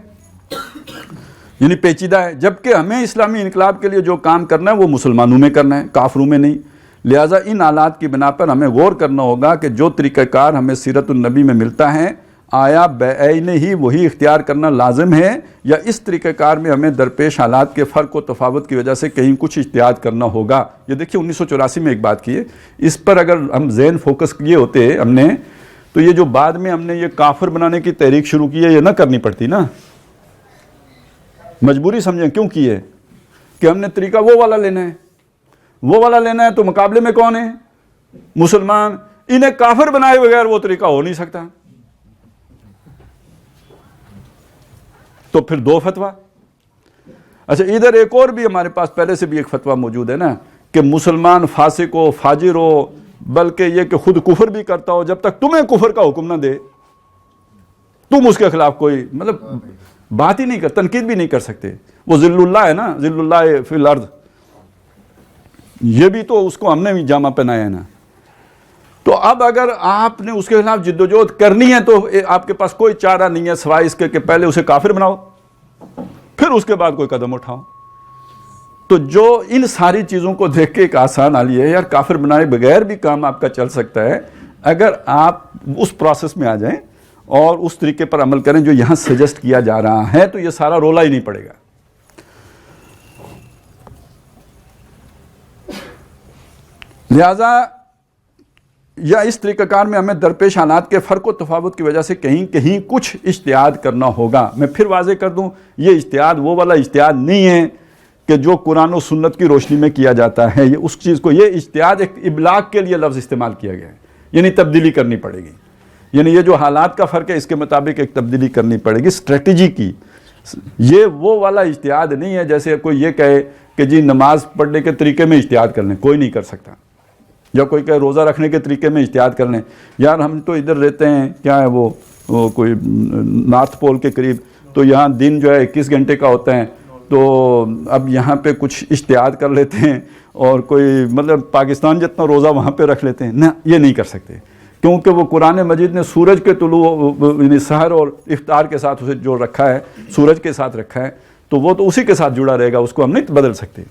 یعنی پیچیدہ ہے۔ جبکہ ہمیں اسلامی انقلاب کے لیے جو کام کرنا ہے وہ مسلمانوں میں کرنا ہے، کافروں میں نہیں۔ لہٰذا ان حالات کی بنا پر ہمیں غور کرنا ہوگا کہ جو طریقہ کار ہمیں سیرت النبی میں ملتا ہے، آیا بعین ہی وہی اختیار کرنا لازم ہے، یا اس طریقہ کار میں ہمیں درپیش حالات کے فرق و تفاوت کی وجہ سے کہیں کچھ اجتہاد کرنا ہوگا۔ یہ دیکھیے 1984 میں ایک بات کی ہے، اس پر اگر ہم ذہن فوکس کیے ہوتے ہم نے، تو یہ جو بعد میں ہم نے یہ کافر بنانے کی تحریک شروع کی ہے یہ نہ کرنی پڑتی نا، مجبوری سمجھیں کیوں کی ہے کہ ہم نے طریقہ وہ والا لینا ہے، وہ والا لینا ہے، تو مقابلے میں کون ہے؟ مسلمان۔ انہیں کافر بنائے بغیر وہ طریقہ ہو نہیں سکتا، تو پھر دو فتویٰ۔ اچھا ادھر ایک اور بھی ہمارے پاس پہلے سے بھی ایک فتویٰ موجود ہے نا، کہ مسلمان فاسق ہو، فاجر ہو، بلکہ یہ کہ خود کفر بھی کرتا ہو، جب تک تمہیں کفر کا حکم نہ دے تم اس کے خلاف کوئی مطلب بات ہی نہیں کر، تنقید بھی نہیں کر سکتے۔ وہ ذل اللہ ہے نا، ذل اللہ فی الارض، یہ بھی تو اس کو ہم نے بھی جامہ پہنایا ہے نا۔ تو اب اگر آپ نے اس کے خلاف جد و جہد کرنی ہے تو آپ کے پاس کوئی چارہ نہیں ہے سوائے اس کے کہ پہلے اسے کافر بناؤ، پھر اس کے بعد کوئی قدم اٹھاؤ۔ تو جو ان ساری چیزوں کو دیکھ کے ایک آسان حال یہ ہے یار کافر بنائے بغیر بھی کام آپ کا چل سکتا ہے، اگر آپ اس پروسیس میں آ جائیں اور اس طریقے پر عمل کریں جو یہاں سجیسٹ کیا جا رہا ہے، تو یہ سارا رولا ہی نہیں پڑے گا۔ لہذا یا اس طریقہ کار میں ہمیں درپیش حالات کے فرق و تفاوت کی وجہ سے کہیں کچھ اجتہاد کرنا ہوگا۔ میں پھر واضح کر دوں، یہ اجتہاد وہ والا اجتہاد نہیں ہے کہ جو قرآن و سنت کی روشنی میں کیا جاتا ہے، یہ اس چیز کو، یہ اجتہاد ایک ابلاغ کے لیے لفظ استعمال کیا گیا ہے، یعنی تبدیلی کرنی پڑے گی، یعنی یہ جو حالات کا فرق ہے اس کے مطابق ایک تبدیلی کرنی پڑے گی اسٹریٹجی کی۔ یہ وہ والا اجتہاد نہیں ہے جیسے کوئی یہ کہے کہ جی نماز پڑھنے کے طریقے میں اجتہاد کر لیں، کوئی نہیں کر سکتا، یا کوئی کہے روزہ رکھنے کے طریقے میں اجتہاد کر لیں۔ یار ہم تو ادھر رہتے ہیں، کیا ہے وہ کوئی نارتھ پول کے قریب، تو یہاں دن جو ہے 21 گھنٹے کا ہوتا ہے، تو اب یہاں پہ کچھ اجتہاد کر لیتے ہیں اور کوئی مطلب پاکستان جتنا روزہ وہاں پہ رکھ لیتے ہیں، نہ یہ نہیں کر سکتے، کیونکہ وہ قرآن مجید نے سورج کے طلوع یعنی سحر اور افطار کے ساتھ اسے جو رکھا ہے، سورج کے ساتھ رکھا ہے، تو وہ تو اسی کے ساتھ جڑا رہے گا، اس کو ہم نہیں بدل سکتے۔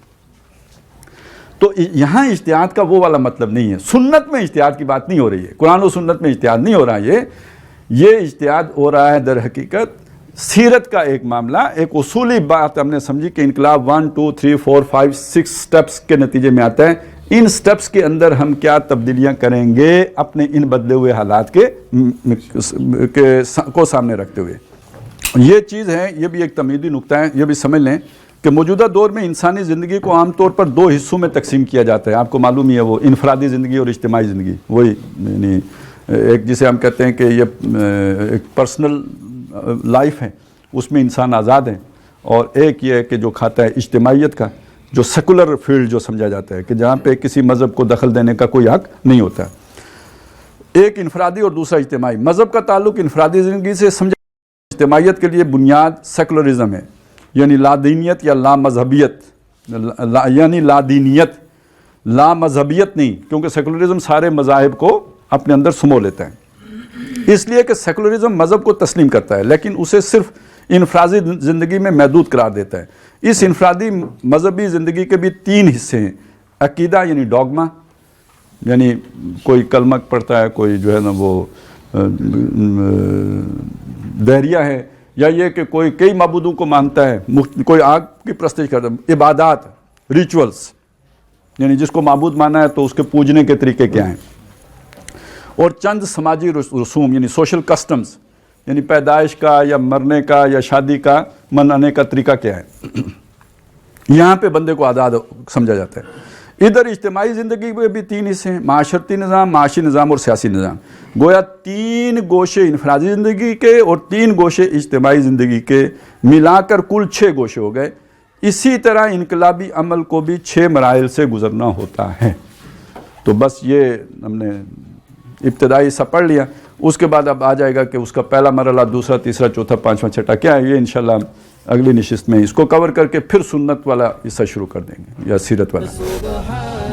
تو یہاں اجتہاد کا وہ والا مطلب نہیں ہے، سنت میں اجتہاد کی بات نہیں ہو رہی ہے، قرآن و سنت میں اجتہاد نہیں ہو رہا ہے، یہ اجتہاد ہو رہا ہے در حقیقت سیرت کا ایک معاملہ، ایک اصولی بات ہم نے سمجھی کہ انقلاب 1 2 3 4 5 6 سٹیپس کے نتیجے میں آتا ہے، ان سٹیپس کے اندر ہم کیا تبدیلیاں کریں گے اپنے ان بدلے ہوئے حالات کو سامنے رکھتے ہوئے۔ یہ چیز ہے، یہ بھی ایک تمہیدی نقطہ ہے، یہ بھی سمجھ لیں کہ موجودہ دور میں انسانی زندگی کو عام طور پر 2 حصوں میں تقسیم کیا جاتا ہے، آپ کو معلوم ہی ہے، وہ انفرادی زندگی اور اجتماعی زندگی، وہی یعنی ایک جسے ہم کہتے ہیں کہ یہ ایک پرسنل لائف ہے، اس میں انسان آزاد ہے، اور ایک یہ ہے کہ جو کھاتا ہے اجتماعیت کا۔ جو سیکولر فیلڈ جو سمجھا جاتا ہے کہ جہاں پہ کسی مذہب کو دخل دینے کا کوئی حق نہیں ہوتا. ایک انفرادی اور دوسرا اجتماعی. مذہب کا تعلق انفرادی زندگی سے سمجھا. اجتماعیت کے لیے بنیاد سیکولرزم ہے، یعنی لادینیت یا لامذہبیت، یعنی لادینیت، لامذہبیت نہیں، کیونکہ سیکولرزم سارے مذاہب کو اپنے اندر سمو لیتا ہے. اس لیے کہ سیکولرزم مذہب کو تسلیم کرتا ہے لیکن اسے صرف انفرادی زندگی میں محدود قرار دیتا ہے. اس انفرادی مذہبی زندگی کے بھی 3 حصے ہیں. عقیدہ یعنی ڈوگما، یعنی کوئی کلمہ پڑھتا ہے، کوئی جو ہے نا وہ دہریہ ہے، یا یہ کہ کوئی کئی معبودوں کو مانتا ہے، کوئی آگ کی پرستش کرتا ہے. عبادات، ریچولز، یعنی جس کو معبود مانا ہے تو اس کے پوجنے کے طریقے کیا ہیں. اور چند سماجی رسوم یعنی سوشل کسٹمز، یعنی پیدائش کا یا مرنے کا یا شادی کا منانے کا طریقہ کیا ہے. یہاں پہ بندے کو آزاد سمجھا جاتا ہے. ادھر اجتماعی زندگی میں بھی 3 حصے ہیں، معاشرتی نظام، معاشی نظام اور سیاسی نظام. گویا 3 گوشے انفرادی زندگی کے اور 3 گوشے اجتماعی زندگی کے، ملا کر کل 6 گوشے ہو گئے. اسی طرح انقلابی عمل کو بھی 6 مراحل سے گزرنا ہوتا ہے. تو بس یہ ہم نے ابتدائی حصہ پڑھ لیا. اس کے بعد اب آ جائے گا کہ اس کا پہلا مرحلہ، دوسرا، تیسرا، چوتھا، 5واں، 6واں کیا ہے. یہ انشاءاللہ اگلی نشست میں اس کو کور کر کے پھر سنت والا حصہ شروع کر دیں گے یا سیرت والا.